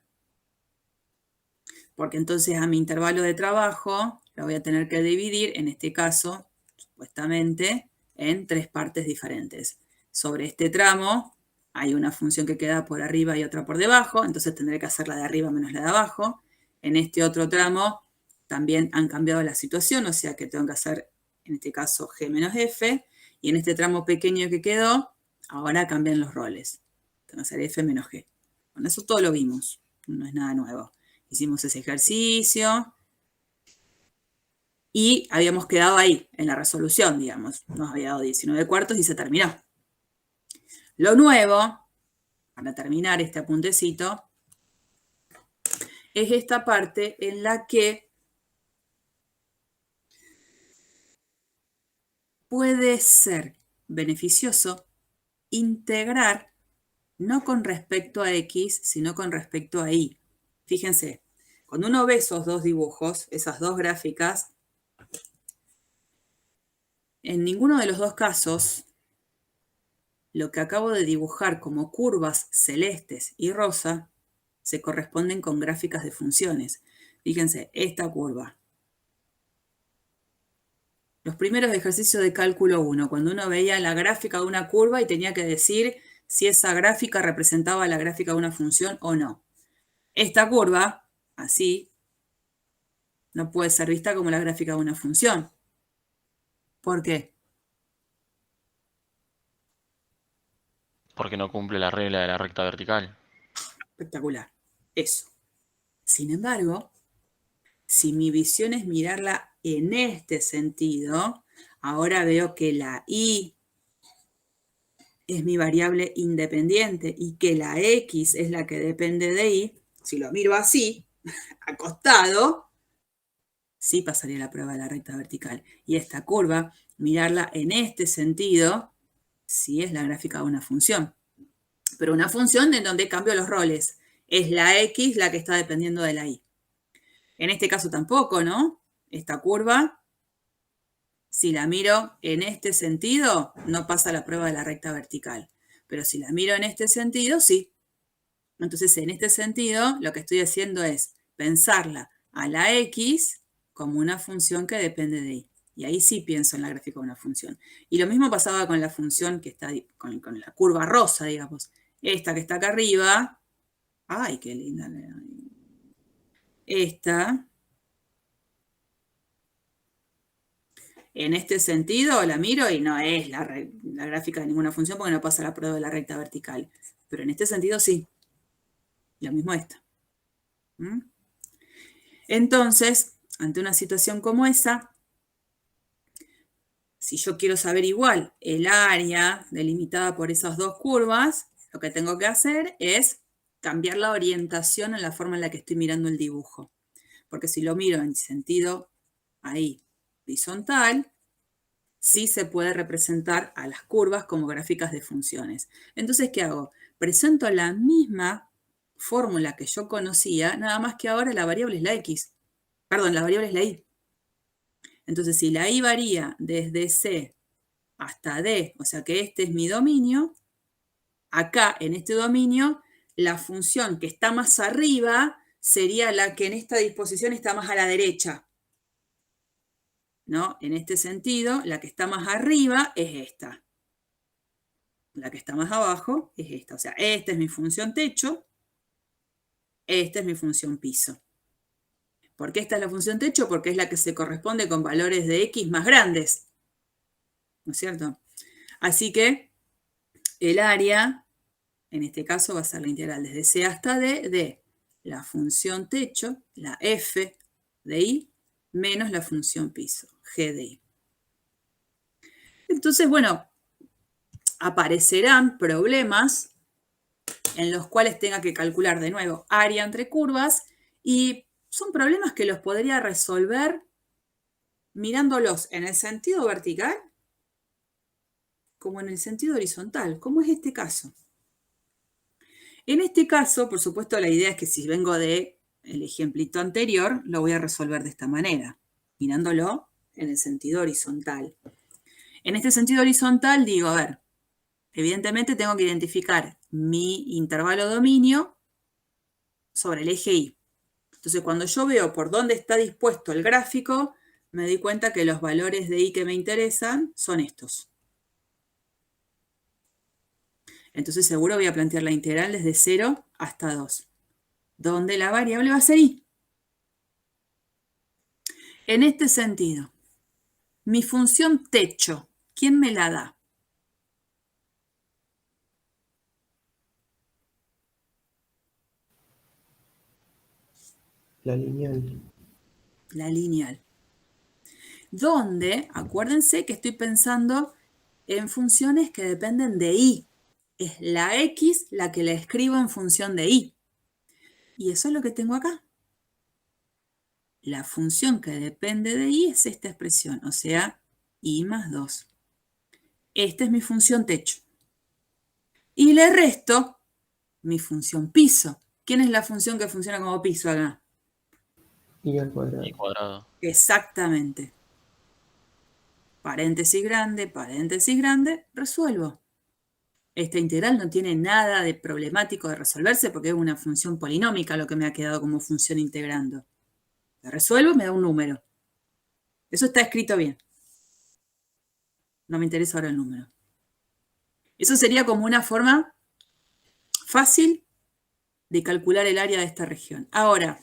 Porque entonces a mi intervalo de trabajo lo voy a tener que dividir, en este caso, supuestamente, en 3 partes diferentes. Sobre este tramo hay una función que queda por arriba y otra por debajo, entonces tendré que hacer la de arriba menos la de abajo. En este otro tramo también han cambiado la situación, o sea que tengo que hacer, en este caso, G menos F, y en este tramo pequeño que quedó, ahora cambian los roles. Tengo que hacer F menos G. Bueno, eso todo lo vimos, no es nada nuevo. Hicimos ese ejercicio y habíamos quedado ahí, en la resolución, digamos. Nos había dado 19 cuartos y se terminó. Lo nuevo, para terminar este apuntecito, es esta parte en la que puede ser beneficioso integrar no con respecto a X, sino con respecto a Y. Fíjense, cuando uno ve esos dos dibujos, esas dos gráficas, en ninguno de los dos casos, lo que acabo de dibujar como curvas celestes y rosa se corresponden con gráficas de funciones. Fíjense, esta curva. Los primeros ejercicios de cálculo 1, cuando uno veía la gráfica de una curva y tenía que decir si esa gráfica representaba la gráfica de una función o no. Esta curva, así, no puede ser vista como la gráfica de una función. ¿Por qué? Porque no cumple la regla de la recta vertical. Espectacular. Eso. Sin embargo, si mi visión es mirarla en este sentido, ahora veo que la Y es mi variable independiente y que la X es la que depende de Y. Si lo miro así, acostado, sí pasaría la prueba de la recta vertical. Y esta curva, mirarla en este sentido, sí es la gráfica de una función. Pero una función en donde cambio los roles. Es la X la que está dependiendo de la Y. En este caso tampoco, ¿no? Esta curva, si la miro en este sentido, no pasa la prueba de la recta vertical. Pero si la miro en este sentido, sí. Entonces, en este sentido, lo que estoy haciendo es pensarla a la X como una función que depende de Y. Y ahí sí pienso en la gráfica de una función. Y lo mismo pasaba con la función que está con la curva rosa, digamos. Esta que está acá arriba. ¡Ay, qué linda! Esta. En este sentido la miro y no es la gráfica de ninguna función porque no pasa la prueba de la recta vertical. Pero en este sentido sí. Lo mismo esta. Entonces, ante una situación como esa, si yo quiero saber igual el área delimitada por esas dos curvas, lo que tengo que hacer es cambiar la orientación en la forma en la que estoy mirando el dibujo. Porque si lo miro en sentido ahí horizontal, sí se puede representar a las curvas como gráficas de funciones. Entonces, ¿qué hago? Presento la misma fórmula que yo conocía, nada más que ahora la variable es la x. Perdón, la variable es la y. Entonces, si la y varía desde C hasta D, o sea que este es mi dominio, acá en este dominio, la función que está más arriba sería la que en esta disposición está más a la derecha. ¿No? En este sentido, la que está más arriba es esta. La que está más abajo es esta. O sea, esta es mi función techo, esta es mi función piso. ¿Por qué esta es la función techo? Porque es la que se corresponde con valores de x más grandes. ¿No es cierto? Así que el área, en este caso, va a ser la integral desde C hasta D de la función techo, la f de y, menos la función piso, g de y. Entonces, bueno, aparecerán problemas en los cuales tenga que calcular de nuevo área entre curvas y son problemas que los podría resolver mirándolos en el sentido vertical como en el sentido horizontal, como es este caso. En este caso, por supuesto, la idea es que si vengo del ejemplito anterior, lo voy a resolver de esta manera, mirándolo en el sentido horizontal. En este sentido horizontal digo, a ver, evidentemente tengo que identificar mi intervalo dominio sobre el eje Y. Entonces, cuando yo veo por dónde está dispuesto el gráfico, me doy cuenta que los valores de Y que me interesan son estos. Entonces, seguro voy a plantear la integral desde 0 hasta 2, donde la variable va a ser Y. En este sentido, mi función techo, ¿quién me la da? La lineal. La lineal. Donde, acuérdense que estoy pensando en funciones que dependen de Y. Es la X la que la escribo en función de Y. Y eso es lo que tengo acá. La función que depende de Y es esta expresión, o sea, Y más 2. Esta es mi función techo. Y le resto mi función piso. ¿Quién es la función que funciona como piso acá? Y al cuadrado. Y cuadrado. Exactamente. Paréntesis grande, resuelvo. Esta integral no tiene nada de problemático de resolverse porque es una función polinómica lo que me ha quedado como función integrando. La resuelvo, me da un número. Eso está escrito bien. No me interesa ahora el número. Eso sería como una forma fácil de calcular el área de esta región. Ahora,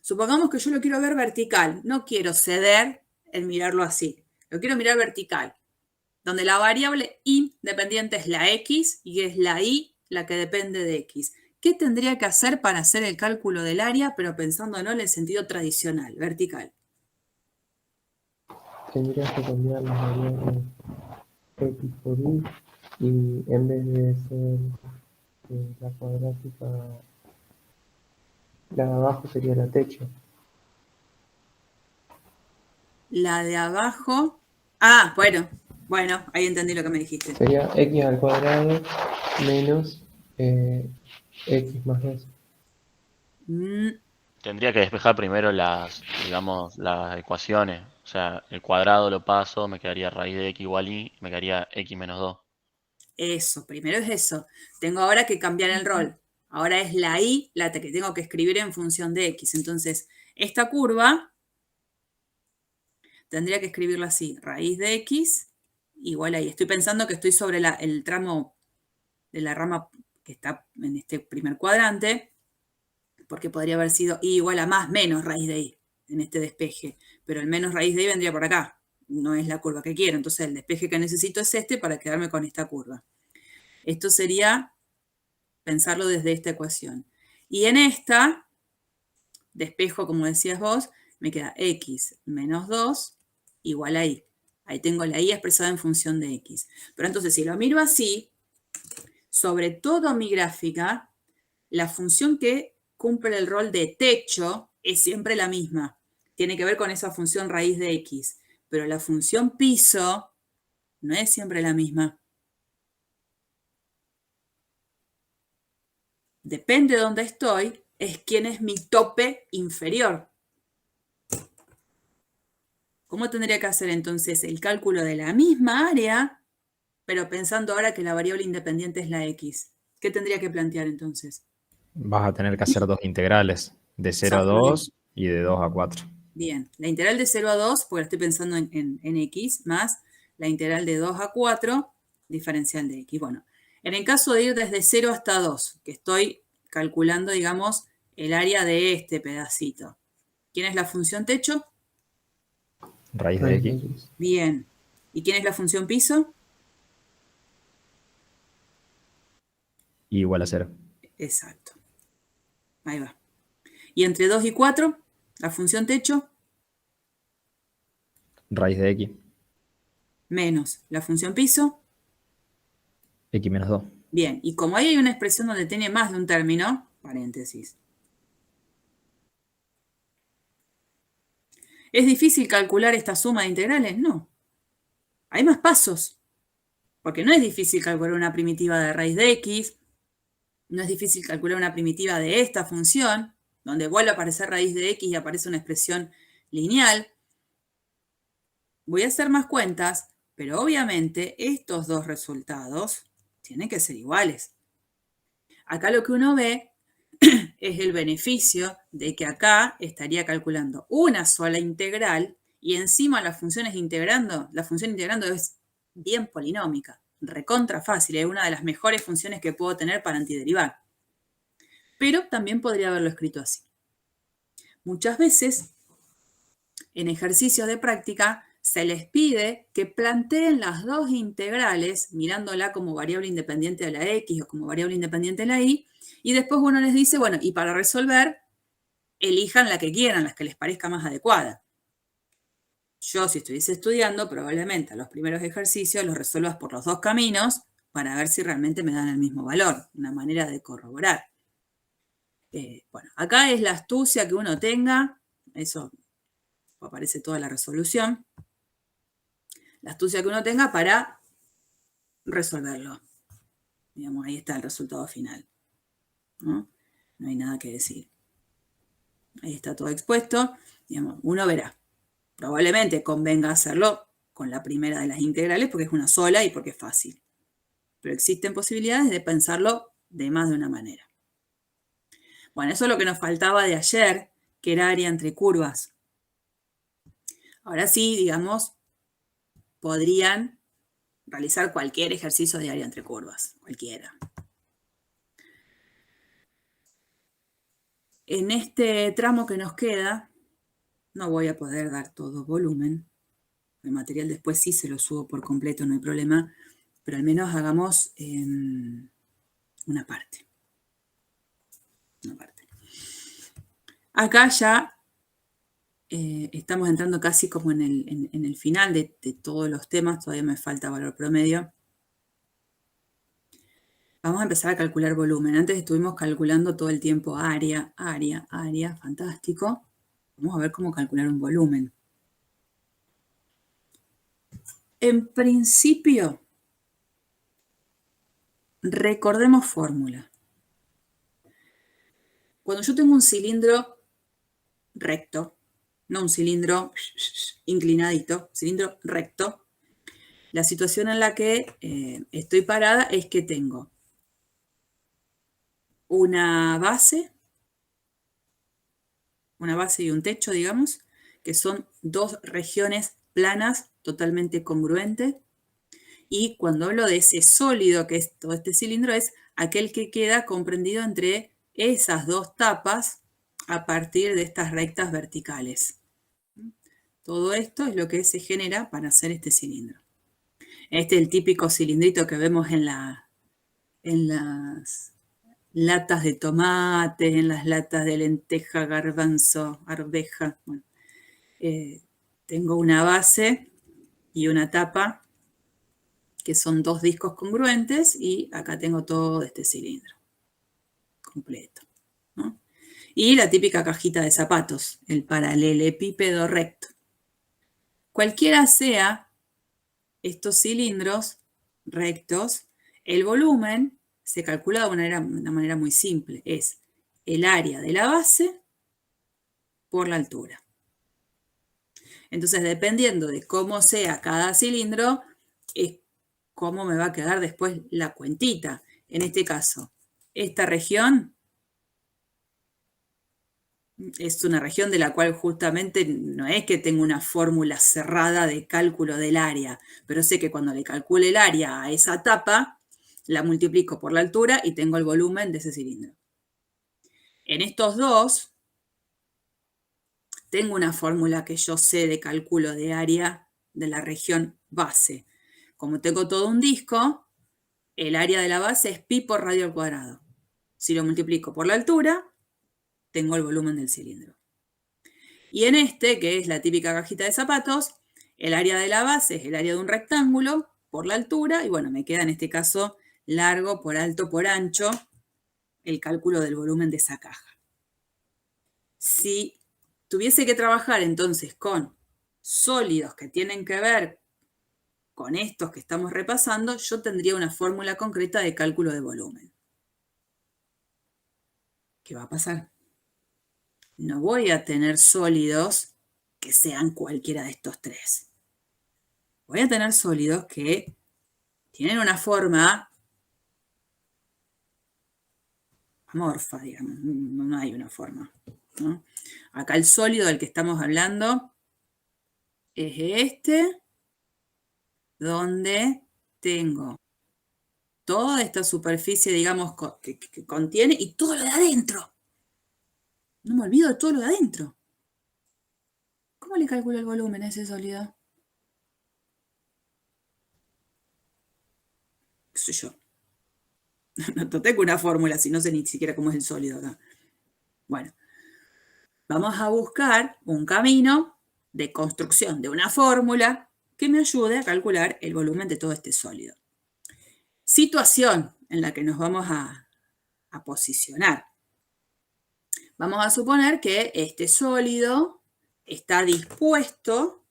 supongamos que yo lo quiero ver vertical. No quiero ceder en mirarlo así. Lo quiero mirar vertical, donde la variable independiente es la x y es la y la que depende de x. ¿Qué tendría que hacer para hacer el cálculo del área, pero pensándolo en el sentido tradicional, vertical? Tendrías que cambiar las variables x por y en vez de ser la cuadrática, la de abajo sería la techo. La de abajo... Ah, bueno, ahí entendí lo que me dijiste. Sería x al cuadrado menos x más 2. Tendría que despejar primero las, digamos, las ecuaciones. O sea, el cuadrado lo paso, me quedaría raíz de x igual y, me quedaría x menos 2. Eso, primero es eso. Tengo ahora que cambiar el rol. Ahora es la y la que tengo que escribir en función de x. Entonces, esta curva tendría que escribirla así. Raíz de x igual a y. Estoy pensando que estoy sobre el tramo de la rama que está en este primer cuadrante, porque podría haber sido y igual a más menos raíz de y en este despeje. Pero el menos raíz de y vendría por acá. No es la curva que quiero. Entonces, el despeje que necesito es este para quedarme con esta curva. Esto sería pensarlo desde esta ecuación. Y en esta despejo, como decías vos, me queda x menos 2 igual a y. Ahí tengo la y expresada en función de x. Pero entonces, si lo miro así, sobre todo mi gráfica, la función que cumple el rol de techo es siempre la misma. Tiene que ver con esa función raíz de x. Pero la función piso no es siempre la misma. Depende de dónde estoy, es quién es mi tope inferior. ¿Cómo tendría que hacer entonces el cálculo de la misma área, pero pensando ahora que la variable independiente es la x? ¿Qué tendría que plantear entonces? Vas a tener que hacer dos integrales, de 0 a Exactamente. 2 y de 2 a 4. Bien, la integral de 0 a 2, porque estoy pensando en x, más la integral de 2 a 4, diferencial de x. Bueno, en el caso de ir desde 0 hasta 2, que estoy calculando, digamos, el área de este pedacito. ¿Quién es la función techo? Raíz de x. Bien. ¿Y quién es la función piso? Y igual a 0. Exacto. Ahí va. ¿Y entre 2 y 4? La función techo Raíz de x. menos la función piso. X menos 2. Bien, y como ahí hay una expresión donde tiene más de un término, paréntesis. ¿Es difícil calcular esta suma de integrales? No. Hay más pasos. Porque no es difícil calcular una primitiva de raíz de x, no es difícil calcular una primitiva de esta función, donde vuelve a aparecer raíz de x y aparece una expresión lineal. Voy a hacer más cuentas, pero obviamente estos dos resultados tienen que ser iguales. Acá lo que uno ve es el beneficio de que acá estaría calculando una sola integral y encima las funciones integrando, la función integrando es bien polinómica, recontra fácil, es una de las mejores funciones que puedo tener para antiderivar. Pero también podría haberlo escrito así. Muchas veces, en ejercicios de práctica, se les pide que planteen las dos integrales, mirándola como variable independiente de la x o como variable independiente de la y después uno les dice, bueno, y para resolver, elijan la que quieran, las que les parezca más adecuada. Yo, si estuviese estudiando, probablemente a los primeros ejercicios los resuelvas por los dos caminos para ver si realmente me dan el mismo valor, una manera de corroborar. Bueno, acá es la astucia que uno tenga, eso aparece toda la resolución, la astucia que uno tenga para resolverlo. Digamos, ahí está el resultado final. ¿No? No hay nada que decir. Ahí está todo expuesto. Digamos, uno verá. Probablemente convenga hacerlo con la primera de las integrales porque es una sola y porque es fácil. Pero existen posibilidades de pensarlo de más de una manera. Bueno, eso es lo que nos faltaba de ayer, que era área entre curvas. Ahora sí, digamos, podrían realizar cualquier ejercicio de área entre curvas, cualquiera. En este tramo que nos queda, no voy a poder dar todo volumen. El material después sí se lo subo por completo, no hay problema, pero al menos hagamos una parte. Acá ya estamos entrando casi como en el final de todos los temas, todavía me falta valor promedio. Vamos a empezar a calcular volumen. Antes estuvimos calculando todo el tiempo área, fantástico. Vamos a ver cómo calcular un volumen. En principio, recordemos fórmula. Cuando yo tengo un cilindro recto, no un cilindro inclinadito, cilindro recto, la situación en la que estoy parada es que tengo una base y un techo, digamos, que son dos regiones planas totalmente congruentes. Y cuando hablo de ese sólido que es todo este cilindro, es aquel que queda comprendido entre esas dos tapas a partir de estas rectas verticales. Todo esto es lo que se genera para hacer este cilindro. Este es el típico cilindrito que vemos en las latas de tomate, en las latas de lenteja, garbanzo, arveja. Bueno, tengo una base y una tapa, que son 2 discos congruentes, y acá tengo todo este cilindro completo, ¿no? Y la típica cajita de zapatos, el paralelepípedo recto. Cualquiera sea estos cilindros rectos, el volumen se calcula de una manera muy simple. Es el área de la base por la altura. Entonces, dependiendo de cómo sea cada cilindro, es cómo me va a quedar después la cuentita. En este caso, esta región es una región de la cual justamente no es que tengo una fórmula cerrada de cálculo del área, pero sé que cuando le calcule el área a esa tapa, la multiplico por la altura y tengo el volumen de ese cilindro. En estos dos, tengo una fórmula que yo sé de cálculo de área de la región base. Como tengo todo un disco, el área de la base es pi por radio al cuadrado. Si lo multiplico por la altura, tengo el volumen del cilindro. Y en este, que es la típica cajita de zapatos, el área de la base es el área de un rectángulo por la altura, y bueno, me queda en este caso largo por alto por ancho el cálculo del volumen de esa caja. Si tuviese que trabajar entonces con sólidos que tienen que ver con estos que estamos repasando, yo tendría una fórmula concreta de cálculo de volumen. ¿Qué va a pasar? No voy a tener sólidos que sean cualquiera de estos 3. Voy a tener sólidos que tienen una forma amorfa, digamos. No hay una forma, ¿no? Acá el sólido del que estamos hablando es este, donde tengo toda esta superficie, digamos, que contiene, y todo lo de adentro. No me olvido de todo lo de adentro. ¿Cómo le calculo el volumen a ese sólido? ¿Qué sé yo? No tengo una fórmula, si no sé ni siquiera cómo es el sólido acá. Bueno, vamos a buscar un camino de construcción de una fórmula que me ayude a calcular el volumen de todo este sólido. Situación en la que nos vamos a posicionar. Vamos a suponer que este sólido está dispuesto,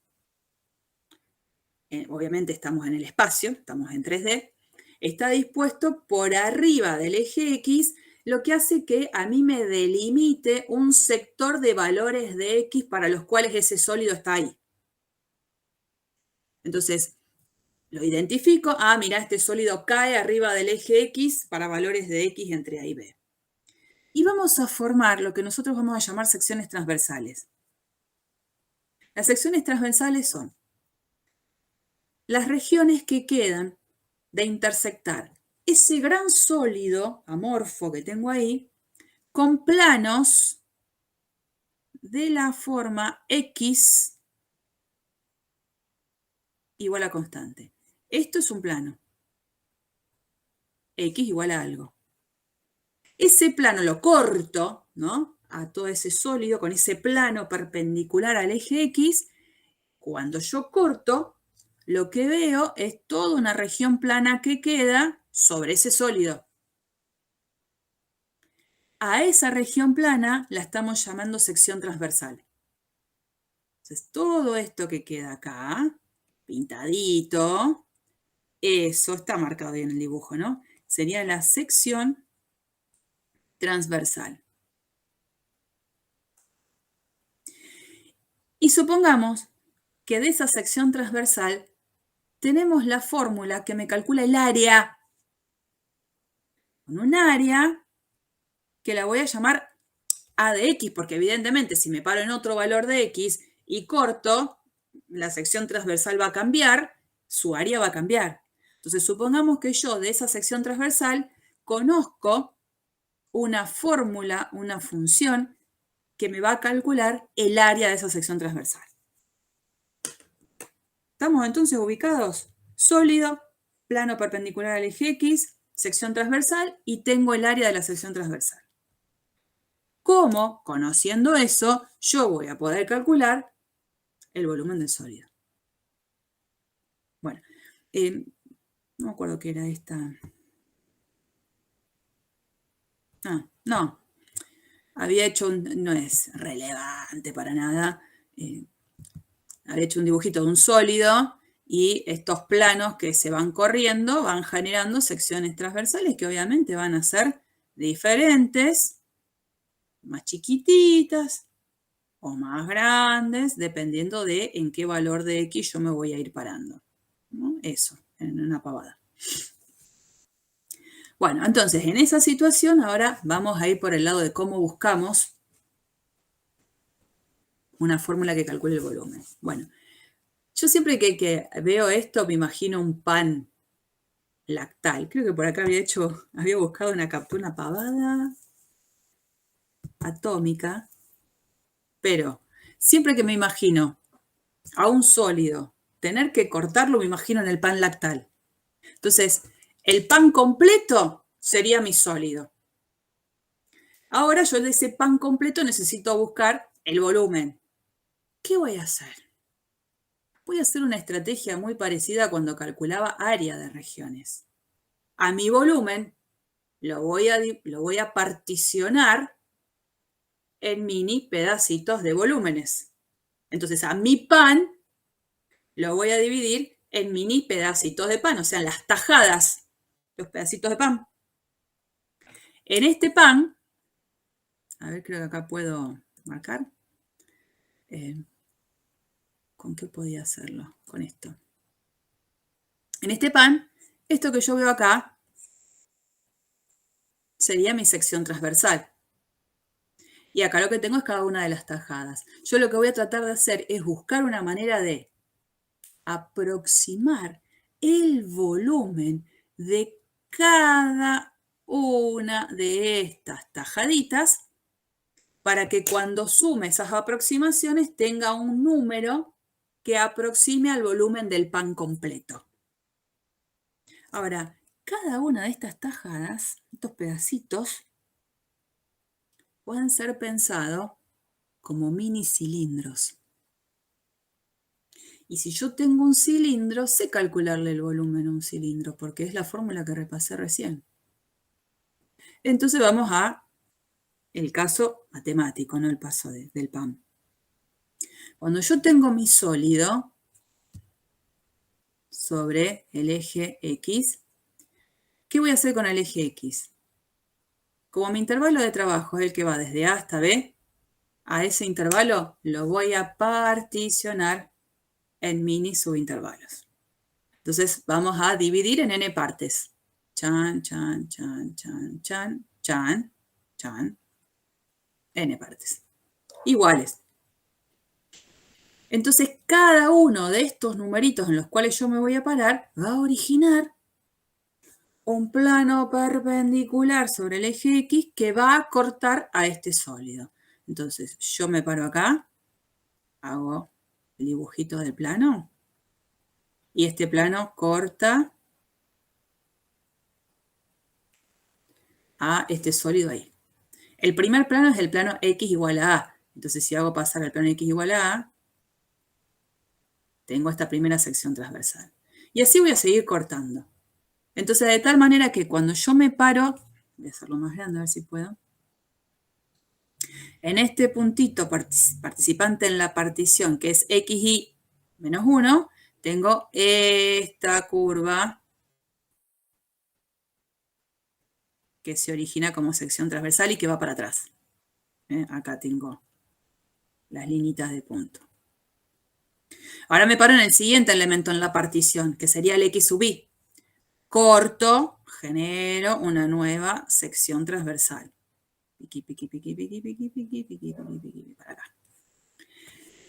obviamente estamos en el espacio, estamos en 3D, está dispuesto por arriba del eje X, lo que hace que a mí me delimite un sector de valores de X para los cuales ese sólido está ahí. Entonces, lo identifico, mira, este sólido cae arriba del eje X para valores de X entre A y B. Y vamos a formar lo que nosotros vamos a llamar secciones transversales. Las secciones transversales son las regiones que quedan de intersectar ese gran sólido amorfo que tengo ahí con planos de la forma X igual a constante. Esto es un plano. X igual a algo. Ese plano lo corto, ¿no?, a todo ese sólido con ese plano perpendicular al eje X. Cuando yo corto, lo que veo es toda una región plana que queda sobre ese sólido. A esa región plana la estamos llamando sección transversal. Entonces, todo esto que queda acá, pintadito, eso está marcado bien en el dibujo, ¿no? Sería la sección transversal. Y supongamos que de esa sección transversal tenemos la fórmula que me calcula el área. Con un área que la voy a llamar A de X, porque evidentemente si me paro en otro valor de X y corto, la sección transversal va a cambiar, su área va a cambiar. Entonces, supongamos que yo de esa sección transversal conozco una fórmula, una función que me va a calcular el área de esa sección transversal. ¿Estamos entonces ubicados? Sólido, plano perpendicular al eje X, sección transversal y tengo el área de la sección transversal. ¿Cómo? Conociendo eso, yo voy a poder calcular el volumen del sólido. Bueno, no me acuerdo qué era esta. Ah, no. Había hecho no es relevante para nada. Había hecho un dibujito de un sólido y estos planos que se van corriendo van generando secciones transversales que obviamente van a ser diferentes, más chiquititas o más grandes, dependiendo de en qué valor de X yo me voy a ir parando, ¿no? Eso, en una pavada. Bueno, entonces en esa situación ahora vamos a ir por el lado de cómo buscamos una fórmula que calcule el volumen. Bueno, yo siempre que veo esto me imagino un pan lactal. Creo que por acá había buscado una captura, una pavada atómica, pero siempre que me imagino a un sólido tener que cortarlo, me imagino en el pan lactal. Entonces, el pan completo sería mi sólido. Ahora yo de ese pan completo necesito buscar el volumen. ¿Qué voy a hacer? Voy a hacer una estrategia muy parecida a cuando calculaba área de regiones. A mi volumen lo voy a particionar en mini pedacitos de volúmenes. Entonces, a mi pan lo voy a dividir en mini pedacitos de pan, o sea, en las tajadas, los pedacitos de pan. En este pan, a ver, creo que acá puedo marcar. ¿Con qué podía hacerlo? Con esto. En este pan, esto que yo veo acá sería mi sección transversal. Y acá lo que tengo es cada una de las tajadas. Yo lo que voy a tratar de hacer es buscar una manera de aproximar el volumen de cada una de estas tajaditas para que cuando sume esas aproximaciones tenga un número que aproxime al volumen del pan completo. Ahora, cada una de estas tajadas, estos pedacitos, pueden ser pensados como mini cilindros. Y si yo tengo un cilindro, sé calcularle el volumen a un cilindro, porque es la fórmula que repasé recién. Entonces vamos a el caso matemático, no el paso del pan. Cuando yo tengo mi sólido sobre el eje X, ¿qué voy a hacer con el eje X? Como mi intervalo de trabajo es el que va desde A hasta B, a ese intervalo lo voy a particionar en mini subintervalos. Entonces vamos a dividir en n partes. Chan, chan, chan, chan, chan, chan, chan. N partes. Iguales. Entonces cada uno de estos numeritos en los cuales yo me voy a parar va a originar un plano perpendicular sobre el eje X que va a cortar a este sólido. Entonces yo me paro acá, hago el dibujito del plano y este plano corta a este sólido ahí. El primer plano es el plano X igual a A. Entonces si hago pasar el plano X igual a A, tengo esta primera sección transversal. Y así voy a seguir cortando. Entonces, de tal manera que cuando yo me paro, voy a hacerlo más grande a ver si puedo, en este puntito participante en la partición, que es XY menos 1, tengo esta curva que se origina como sección transversal y que va para atrás. Acá tengo las linitas de punto. Ahora me paro en el siguiente elemento en la partición, que sería el X sub Y. Corto, genero una nueva sección transversal. Piqui, piqui, piqui, piqui, piqui, piqui, piqui, piqui, piqui, para acá.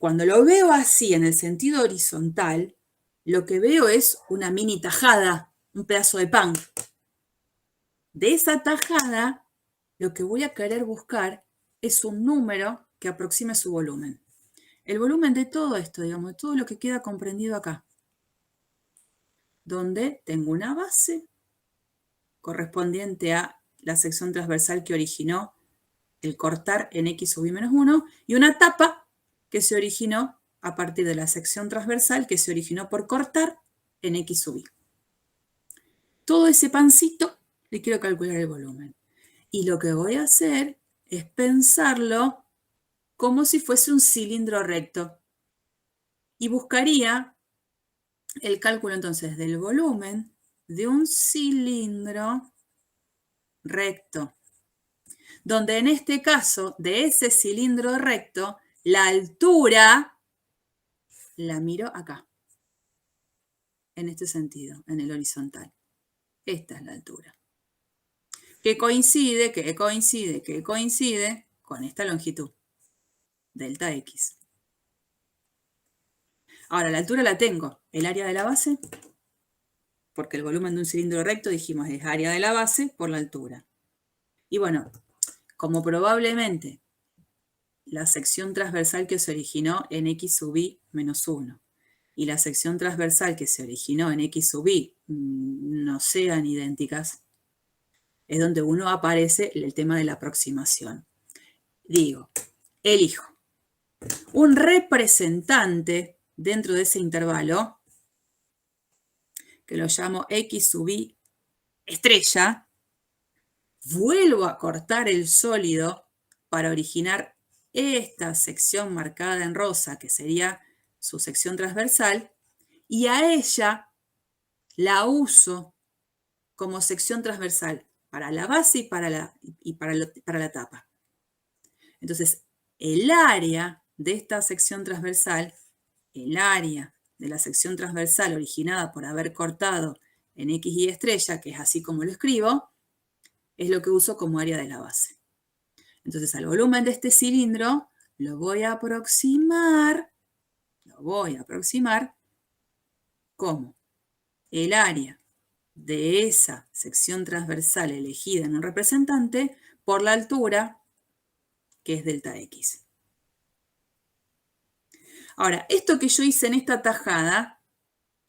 Cuando lo veo así en el sentido horizontal, lo que veo es una mini tajada, un pedazo de pan. De esa tajada, lo que voy a querer buscar es un número que aproxime su volumen. El volumen de todo esto, digamos, de todo lo que queda comprendido acá. Donde tengo una base correspondiente a la sección transversal que originó el cortar en x sub i menos 1, y una tapa que se originó a partir de la sección transversal que se originó por cortar en x sub i. Todo ese pancito le quiero calcular el volumen. Y lo que voy a hacer es pensarlo como si fuese un cilindro recto. Y buscaría el cálculo entonces del volumen de un cilindro recto, donde en este caso de ese cilindro recto, la altura la miro acá, en este sentido, en el horizontal. Esta es la altura. Que coincide con esta longitud, delta X. Ahora, la altura la tengo, el área de la base, porque el volumen de un cilindro recto, dijimos, es área de la base por la altura. Y bueno, como probablemente la sección transversal que se originó en x sub i menos 1 y la sección transversal que se originó en x sub i no sean idénticas, es donde uno aparece el tema de la aproximación. Digo, elijo un representante dentro de ese intervalo, que lo llamo x sub i estrella, vuelvo a cortar el sólido para originar esta sección marcada en rosa, que sería su sección transversal, y a ella la uso como sección transversal para la base y para la tapa. Entonces, el área de esta sección transversal, el área de la sección transversal originada por haber cortado en x y estrella, que es así como lo escribo, es lo que uso como área de la base. Entonces, al volumen de este cilindro lo voy a aproximar como el área de esa sección transversal elegida en un representante por la altura, que es delta X. Ahora, esto que yo hice en esta tajada,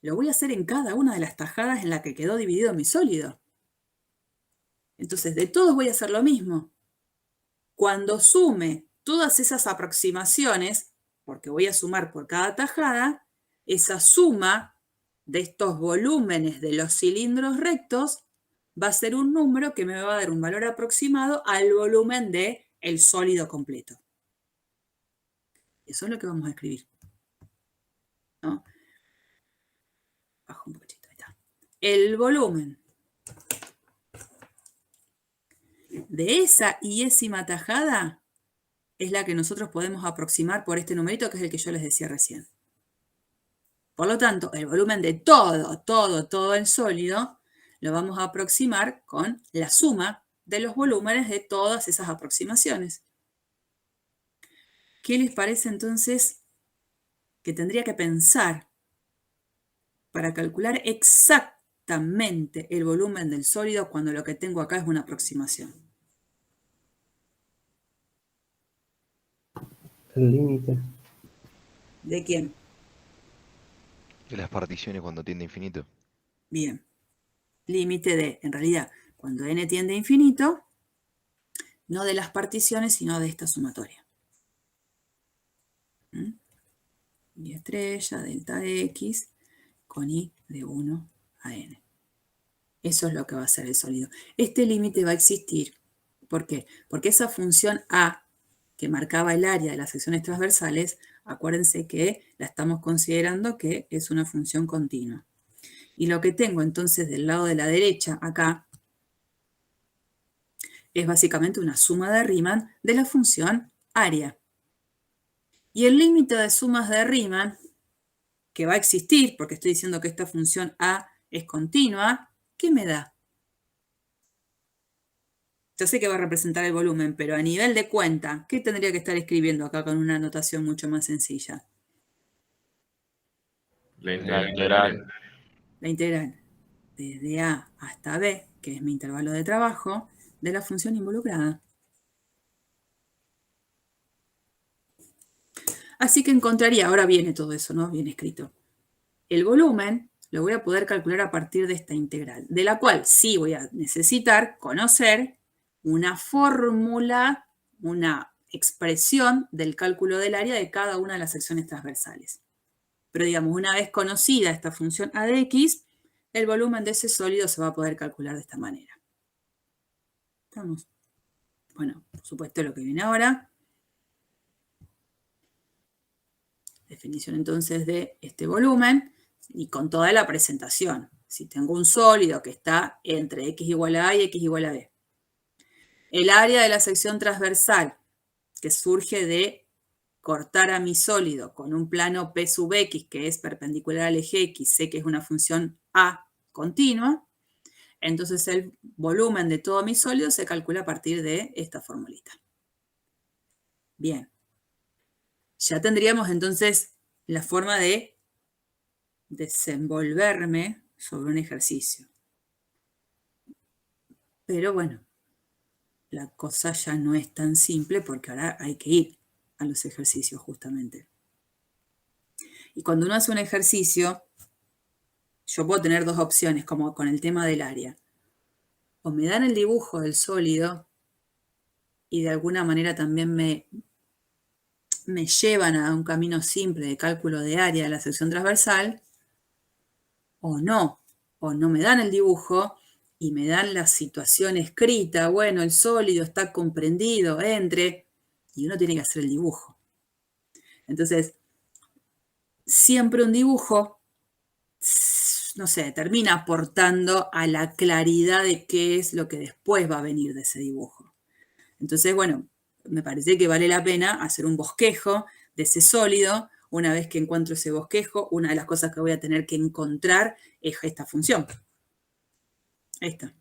lo voy a hacer en cada una de las tajadas en la que quedó dividido mi sólido. Entonces, de todos voy a hacer lo mismo. Cuando sume todas esas aproximaciones, porque voy a sumar por cada tajada, esa suma de estos volúmenes de los cilindros rectos va a ser un número que me va a dar un valor aproximado al volumen del sólido completo. Eso es lo que vamos a escribir, ¿no? Bajo un poquito, ahí está. El volumen de esa iésima tajada es la que nosotros podemos aproximar por este numerito, que es el que yo les decía recién. Por lo tanto, el volumen de todo el sólido lo vamos a aproximar con la suma de los volúmenes de todas esas aproximaciones. ¿Qué les parece entonces que tendría que pensar para calcular exactamente el volumen del sólido cuando lo que tengo acá es una aproximación? El límite. ¿De quién? De las particiones cuando tiende a infinito. Bien. Límite de, en realidad, cuando n tiende a infinito, no de las particiones, sino de esta sumatoria. Y estrella, delta X, con i de 1 a n. Eso es lo que va a ser el sólido. Este límite va a existir. ¿Por qué? Porque esa función a, que marcaba el área de las secciones transversales, acuérdense que la estamos considerando que es una función continua. Y lo que tengo entonces del lado de la derecha, acá, es básicamente una suma de Riemann de la función área. Y el límite de sumas de Riemann, que va a existir, porque estoy diciendo que esta función a es continua, ¿qué me da? Ya sé que va a representar el volumen, pero a nivel de cuenta, ¿qué tendría que estar escribiendo acá con una notación mucho más sencilla? La La integral. integral. La integral desde a hasta b, que es mi intervalo de trabajo, de la función involucrada. Así que encontraría, ahora viene todo eso, ¿no? Bien escrito. El volumen lo voy a poder calcular a partir de esta integral, de la cual sí voy a necesitar conocer una fórmula, una expresión del cálculo del área de cada una de las secciones transversales. Pero digamos, una vez conocida esta función a de x, el volumen de ese sólido se va a poder calcular de esta manera. ¿Estamos? Bueno, por supuesto lo que viene ahora. Definición entonces de este volumen y con toda la presentación. Si tengo un sólido que está entre x igual a A y x igual a B. El área de la sección transversal que surge de cortar a mi sólido con un plano P sub x que es perpendicular al eje x, sé que es una función A continua, entonces el volumen de todo mi sólido se calcula a partir de esta formulita. Bien. Ya tendríamos entonces la forma de desenvolverme sobre un ejercicio. Pero bueno, la cosa ya no es tan simple porque ahora hay que ir a los ejercicios justamente. Y cuando uno hace un ejercicio, yo puedo tener dos opciones, como con el tema del área. O me dan el dibujo del sólido y de alguna manera también me llevan a un camino simple de cálculo de área de la sección transversal, o no me dan el dibujo y me dan la situación escrita, bueno, el sólido está comprendido entre, y uno tiene que hacer el dibujo. Entonces, siempre un dibujo, no sé, termina aportando a la claridad de qué es lo que después va a venir de ese dibujo. Entonces, bueno, me parece que vale la pena hacer un bosquejo de ese sólido. Una vez que encuentro ese bosquejo, una de las cosas que voy a tener que encontrar es esta función. Esta.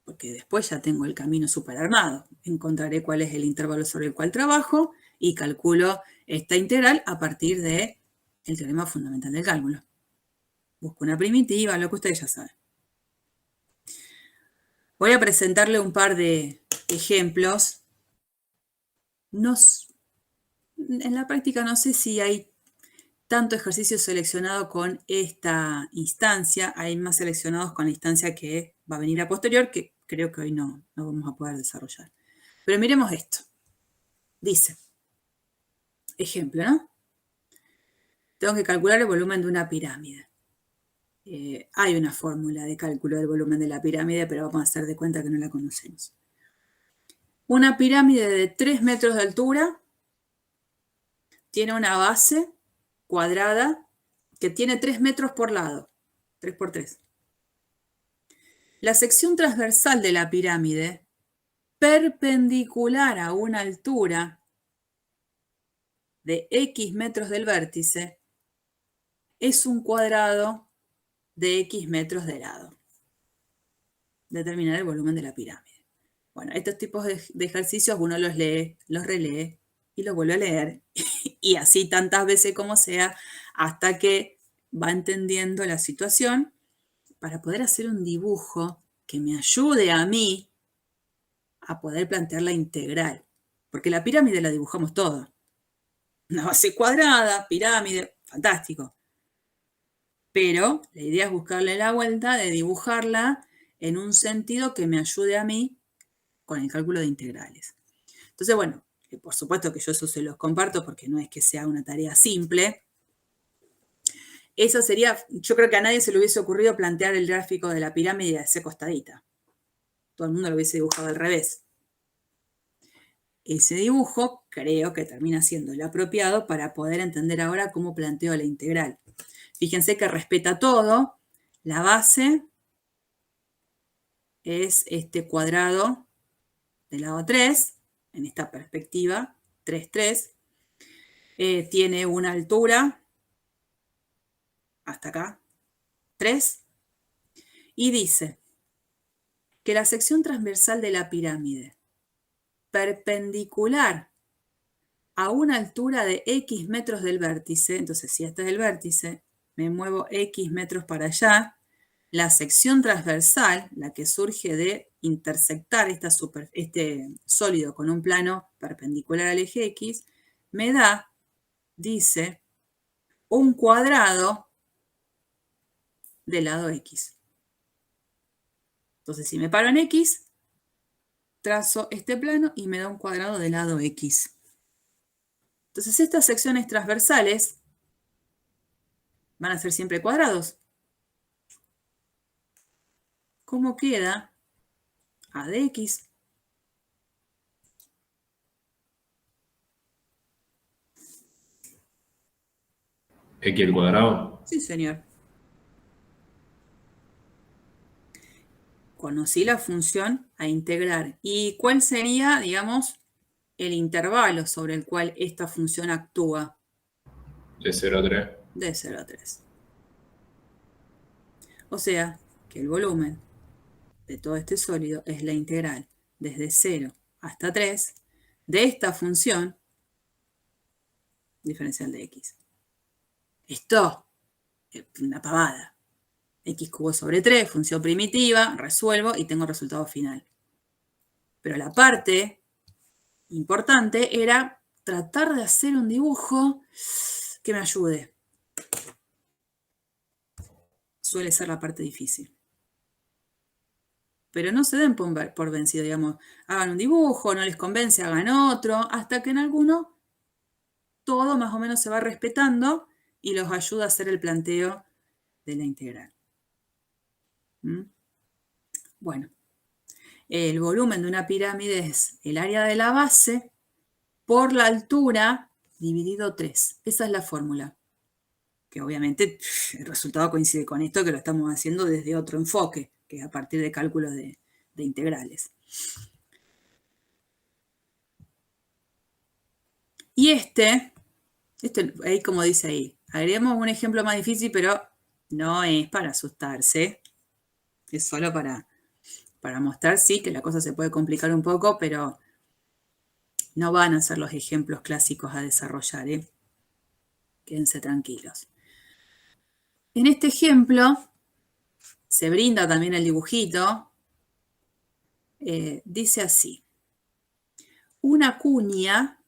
Porque después ya tengo el camino súper armado. Encontraré cuál es el intervalo sobre el cual trabajo y calculo esta integral a partir del teorema fundamental del cálculo. Busco una primitiva, lo que ustedes ya saben. Voy a presentarle un par de ejemplos. En la práctica no sé si hay tanto ejercicio seleccionado con esta instancia, hay más seleccionados con la instancia que va a venir a posterior, que creo que hoy no vamos a poder desarrollar. Pero miremos esto. Dice, ejemplo, ¿no? Tengo que calcular el volumen de una pirámide. Hay una fórmula de cálculo del volumen de la pirámide, pero vamos a hacer de cuenta que no la conocemos. Una pirámide de 3 metros de altura tiene una base cuadrada que tiene 3 metros por lado, 3 por 3. La sección transversal de la pirámide, perpendicular a una altura de X metros del vértice, es un cuadrado de X metros de lado. Determinar el volumen de la pirámide. Bueno, estos tipos de ejercicios uno los lee, los relee y los vuelve a leer. Y así tantas veces como sea, hasta que va entendiendo la situación para poder hacer un dibujo que me ayude a mí a poder plantear la integral. Porque la pirámide la dibujamos toda. Una base cuadrada, pirámide, fantástico. Pero la idea es buscarle la vuelta de dibujarla en un sentido que me ayude a mí con el cálculo de integrales. Entonces, bueno, por supuesto que yo eso se los comparto porque no es que sea una tarea simple. Eso sería, yo creo que a nadie se le hubiese ocurrido plantear el gráfico de la pirámide y hacer costadita. Todo el mundo lo hubiese dibujado al revés. Ese dibujo creo que termina siendo el apropiado para poder entender ahora cómo planteo la integral. Fíjense que respeta todo. La base es este cuadrado del lado 3, en esta perspectiva, 3, 3. Tiene una altura, hasta acá, 3. Y dice que la sección transversal de la pirámide, perpendicular a una altura de X metros del vértice, entonces si este es el vértice, me muevo X metros para allá, la sección transversal, la que surge de intersectar este sólido con un plano perpendicular al eje X, me da, dice, un cuadrado del lado X. Entonces, si me paro en X, trazo este plano y me da un cuadrado del lado X. Entonces, estas secciones transversales van a ser siempre cuadrados. ¿Cómo queda A de X? X al cuadrado. Sí, señor. Conocí la función a integrar. ¿Y cuál sería, digamos, el intervalo sobre el cual esta función actúa? De 0 a 3. De 0 a 3. O sea, que el volumen de todo este sólido es la integral desde 0 hasta 3 de esta función diferencial de x. Esto es una pavada. X cubo sobre 3, función primitiva, resuelvo y tengo el resultado final. Pero la parte importante era tratar de hacer un dibujo que me ayude. Suele ser la parte difícil. Pero no se den por vencido, digamos. Hagan un dibujo, no les convence, hagan otro, hasta que en alguno todo más o menos se va respetando y los ayuda a hacer el planteo de la integral. Bueno, el volumen de una pirámide es el área de la base por la altura dividido 3. Esa es la fórmula. Que obviamente el resultado coincide con esto, que lo estamos haciendo desde otro enfoque, que es a partir de cálculos de integrales. Y este, ahí como dice ahí, agreguemos un ejemplo más difícil, pero no es para asustarse. Es solo para mostrar, sí, que la cosa se puede complicar un poco, pero no van a ser los ejemplos clásicos a desarrollar, ¿eh? Quédense tranquilos. En este ejemplo se brinda también el dibujito. Dice así. Una cuña.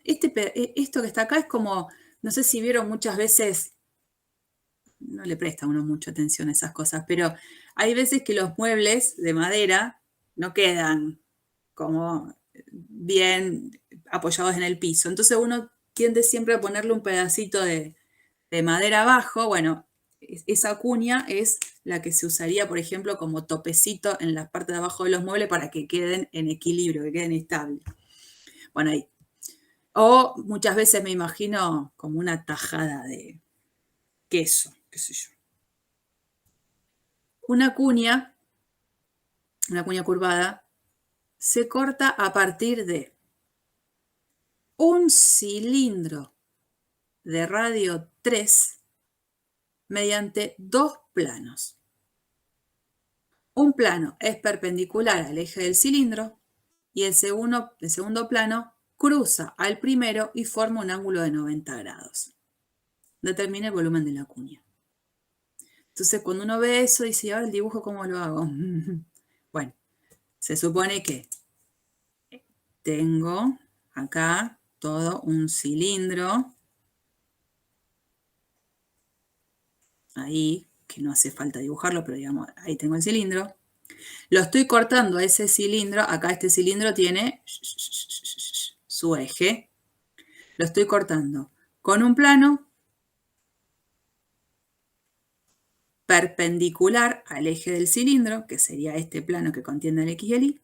Esto que está acá es como, no sé si vieron muchas veces, no le presta uno mucha atención a esas cosas, pero hay veces que los muebles de madera no quedan como bien apoyados en el piso. Entonces uno tiende siempre a ponerle un pedacito de madera abajo. Bueno, esa cuña es la que se usaría, por ejemplo, como topecito en la parte de abajo de los muebles para que queden en equilibrio, que queden estables. Bueno, ahí. O muchas veces me imagino como una tajada de queso, qué sé yo. Una cuña curvada, se corta a partir de un cilindro de radio 3 mediante dos planos. Un plano es perpendicular al eje del cilindro y el segundo plano cruza al primero y forma un ángulo de 90 grados. Determina el volumen de la cuña. Entonces, cuando uno ve eso, dice, ¿ahora el dibujo cómo lo hago? Bueno, se supone que tengo acá todo un cilindro. Ahí, que no hace falta dibujarlo, pero digamos, ahí tengo el cilindro. Lo estoy cortando a ese cilindro. Acá este cilindro tiene su eje. Lo estoy cortando con un plano perpendicular al eje del cilindro, que sería este plano que contiene el X y el Y,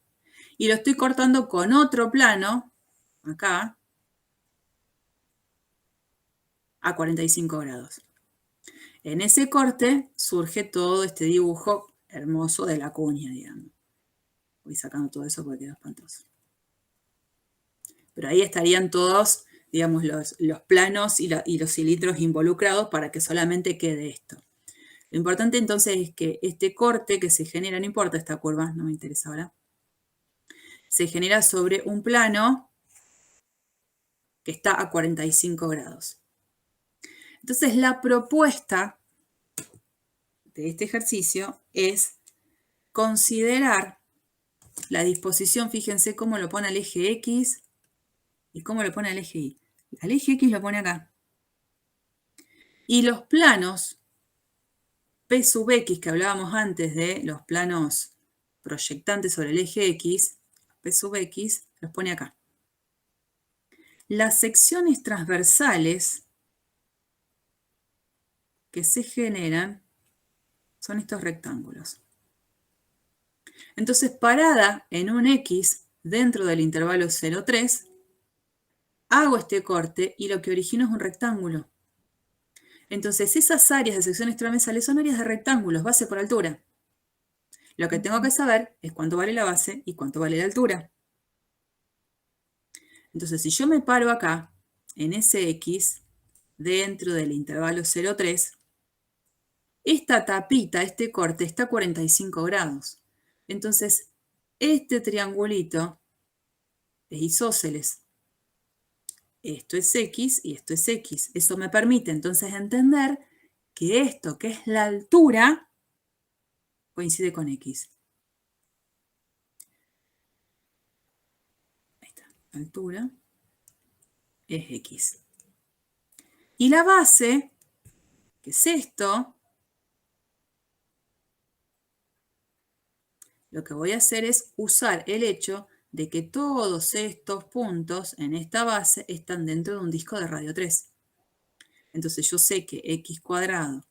y lo estoy cortando con otro plano, acá, a 45 grados. En ese corte surge todo este dibujo hermoso de la cuña, digamos. Voy sacando todo eso porque quedó espantoso. Pero ahí estarían todos, digamos, los planos y los cilindros involucrados para que solamente quede esto. Lo importante entonces es que este corte que se genera, no importa esta curva, no me interesa ahora, se genera sobre un plano que está a 45 grados. Entonces la propuesta de este ejercicio es considerar la disposición, fíjense cómo lo pone al eje X y cómo lo pone al eje Y. Al eje X lo pone acá. Y los planos P sub X que hablábamos antes de los planos proyectantes sobre el eje X, P sub X, los pone acá. Las secciones transversales que se generan son estos rectángulos. Entonces, parada en un X dentro del intervalo 0,3, hago este corte y lo que origino es un rectángulo. Entonces, esas áreas de secciones transversales son áreas de rectángulos, base por altura. Lo que tengo que saber es cuánto vale la base y cuánto vale la altura. Entonces, si yo me paro acá, en ese X, dentro del intervalo 0,3, esta tapita, este corte, está a 45 grados. Entonces, este triangulito es isósceles. Esto es X y esto es X. Eso me permite entonces entender que esto, que es la altura, coincide con X. Ahí está. Altura es X. Y la base, que es esto, lo que voy a hacer es usar el hecho de que todos estos puntos en esta base están dentro de un disco de radio 3. Entonces yo sé que x cuadrado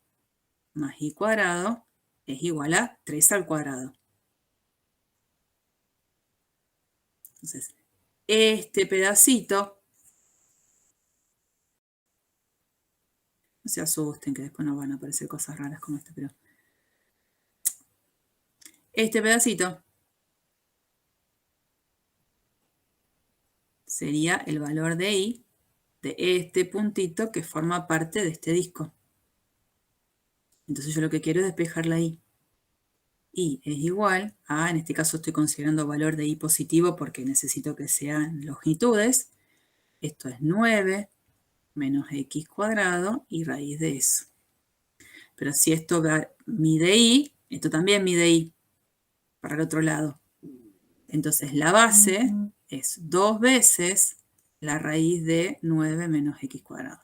más y cuadrado es igual a 3 al cuadrado. Entonces, este pedacito, no se asusten que después no van a aparecer cosas raras como este, pero este pedacito sería el valor de I de este puntito que forma parte de este disco. Entonces yo lo que quiero es despejar la I. I es igual a, en este caso estoy considerando valor de I positivo porque necesito que sean longitudes. Esto es 9 menos x cuadrado y raíz de eso. Pero si esto mide I, esto también mide I para el otro lado. Entonces la base es 2 veces la raíz de 9 menos x cuadrado.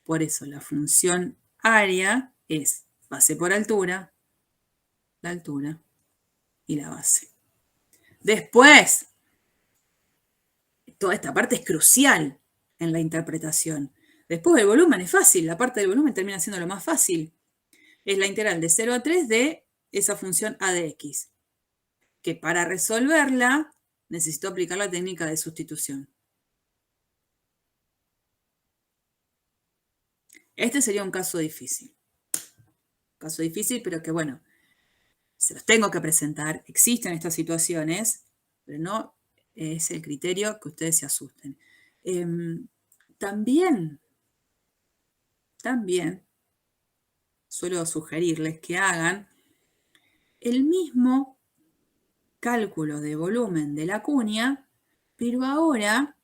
Por eso la función área es base por altura, la altura y la base. Después, toda esta parte es crucial en la interpretación. Después el volumen es fácil, la parte del volumen termina siendo lo más fácil. Es la integral de 0 a 3 de esa función a de x, que para resolverla necesito aplicar la técnica de sustitución. Este sería un caso difícil. Caso difícil, pero que bueno, se los tengo que presentar. Existen estas situaciones, pero no es el criterio que ustedes se asusten. También suelo sugerirles que hagan el mismo cálculo de volumen de la cuña, pero ahora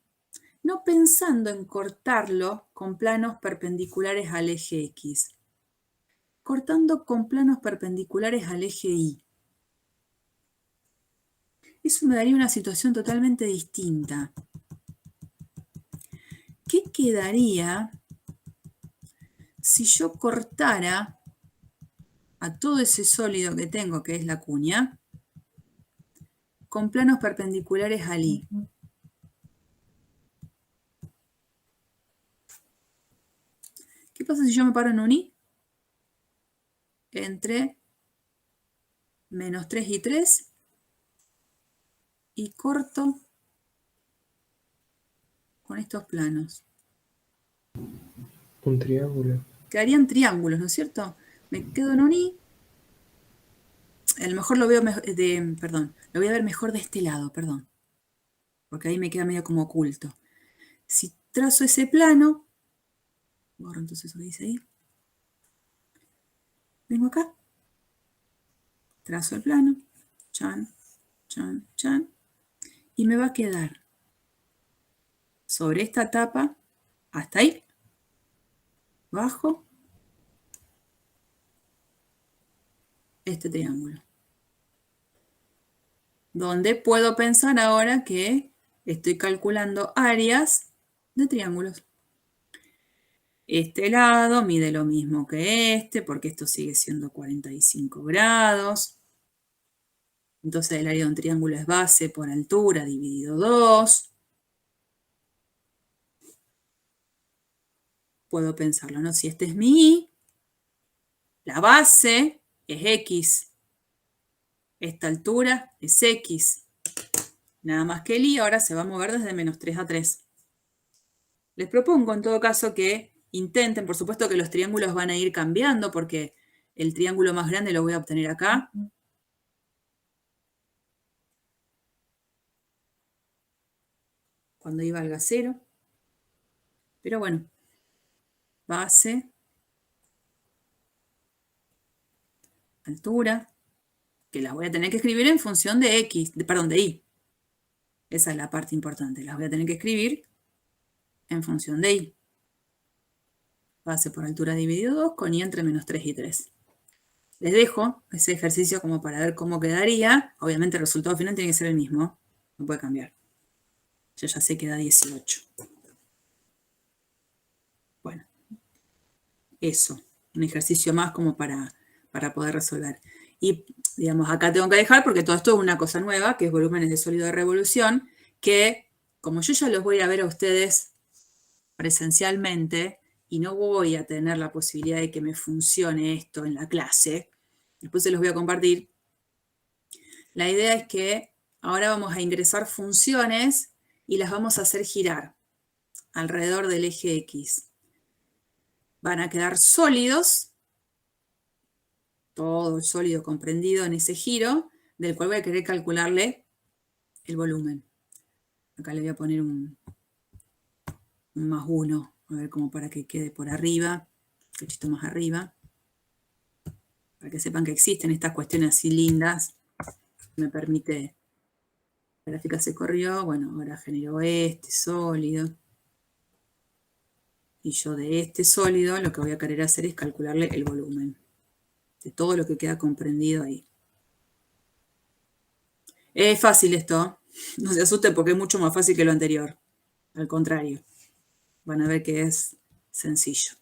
no pensando en cortarlo con planos perpendiculares al eje X, cortando con planos perpendiculares al eje Y. Eso me daría una situación totalmente distinta. ¿Qué quedaría si yo cortara a todo ese sólido que tengo, que es la cuña, con planos perpendiculares al Y? ¿Qué pasa si yo me paro en un Y? Entre menos 3 y 3 y corto con estos planos. Un triángulo. Quedarían triángulos, ¿no es cierto? Me quedo en un Y. A lo mejor lo veo lo voy a ver mejor de este lado, perdón. Porque ahí me queda medio como oculto. Si trazo ese plano, borro entonces eso que dice ahí. Vengo acá. Trazo el plano. Chan, chan, chan. Y me va a quedar sobre esta tapa, hasta ahí, bajo este triángulo. Donde puedo pensar ahora que estoy calculando áreas de triángulos. Este lado mide lo mismo que este, porque esto sigue siendo 45 grados. Entonces el área de un triángulo es base por altura dividido 2. Puedo pensarlo, ¿no? Si este es mi Y, la base es X. Esta altura es X. Nada más que el Y ahora se va a mover desde menos 3 a 3. Les propongo en todo caso que intenten, por supuesto que los triángulos van a ir cambiando porque el triángulo más grande lo voy a obtener acá. Cuando Y valga 0. Pero bueno, base, altura, que las voy a tener que escribir en función de X, perdón, de Y. Esa es la parte importante, las voy a tener que escribir en función de Y. Base por altura dividido 2 con Y entre menos 3 y 3. Les dejo ese ejercicio como para ver cómo quedaría. Obviamente el resultado final tiene que ser el mismo, no puede cambiar. Yo ya sé que da 18. Bueno, eso, un ejercicio más como para poder resolver. Y, digamos, acá tengo que dejar porque todo esto es una cosa nueva, que es volúmenes de sólido de revolución, que como yo ya los voy a ver a ustedes presencialmente y no voy a tener la posibilidad de que me funcione esto en la clase, después se los voy a compartir. La idea es que ahora vamos a ingresar funciones y las vamos a hacer girar alrededor del eje X. Van a quedar sólidos, todo el sólido comprendido en ese giro, del cual voy a querer calcularle el volumen. Acá le voy a poner un más 1, a ver como para que quede por arriba, un cachito más arriba, para que sepan que existen estas cuestiones así lindas. Me permite, la gráfica se corrió, bueno, ahora generó este sólido. Y yo de este sólido lo que voy a querer hacer es calcularle el volumen de todo lo que queda comprendido ahí. Es fácil esto, no se asusten porque es mucho más fácil que lo anterior. Al contrario, van a ver que es sencillo.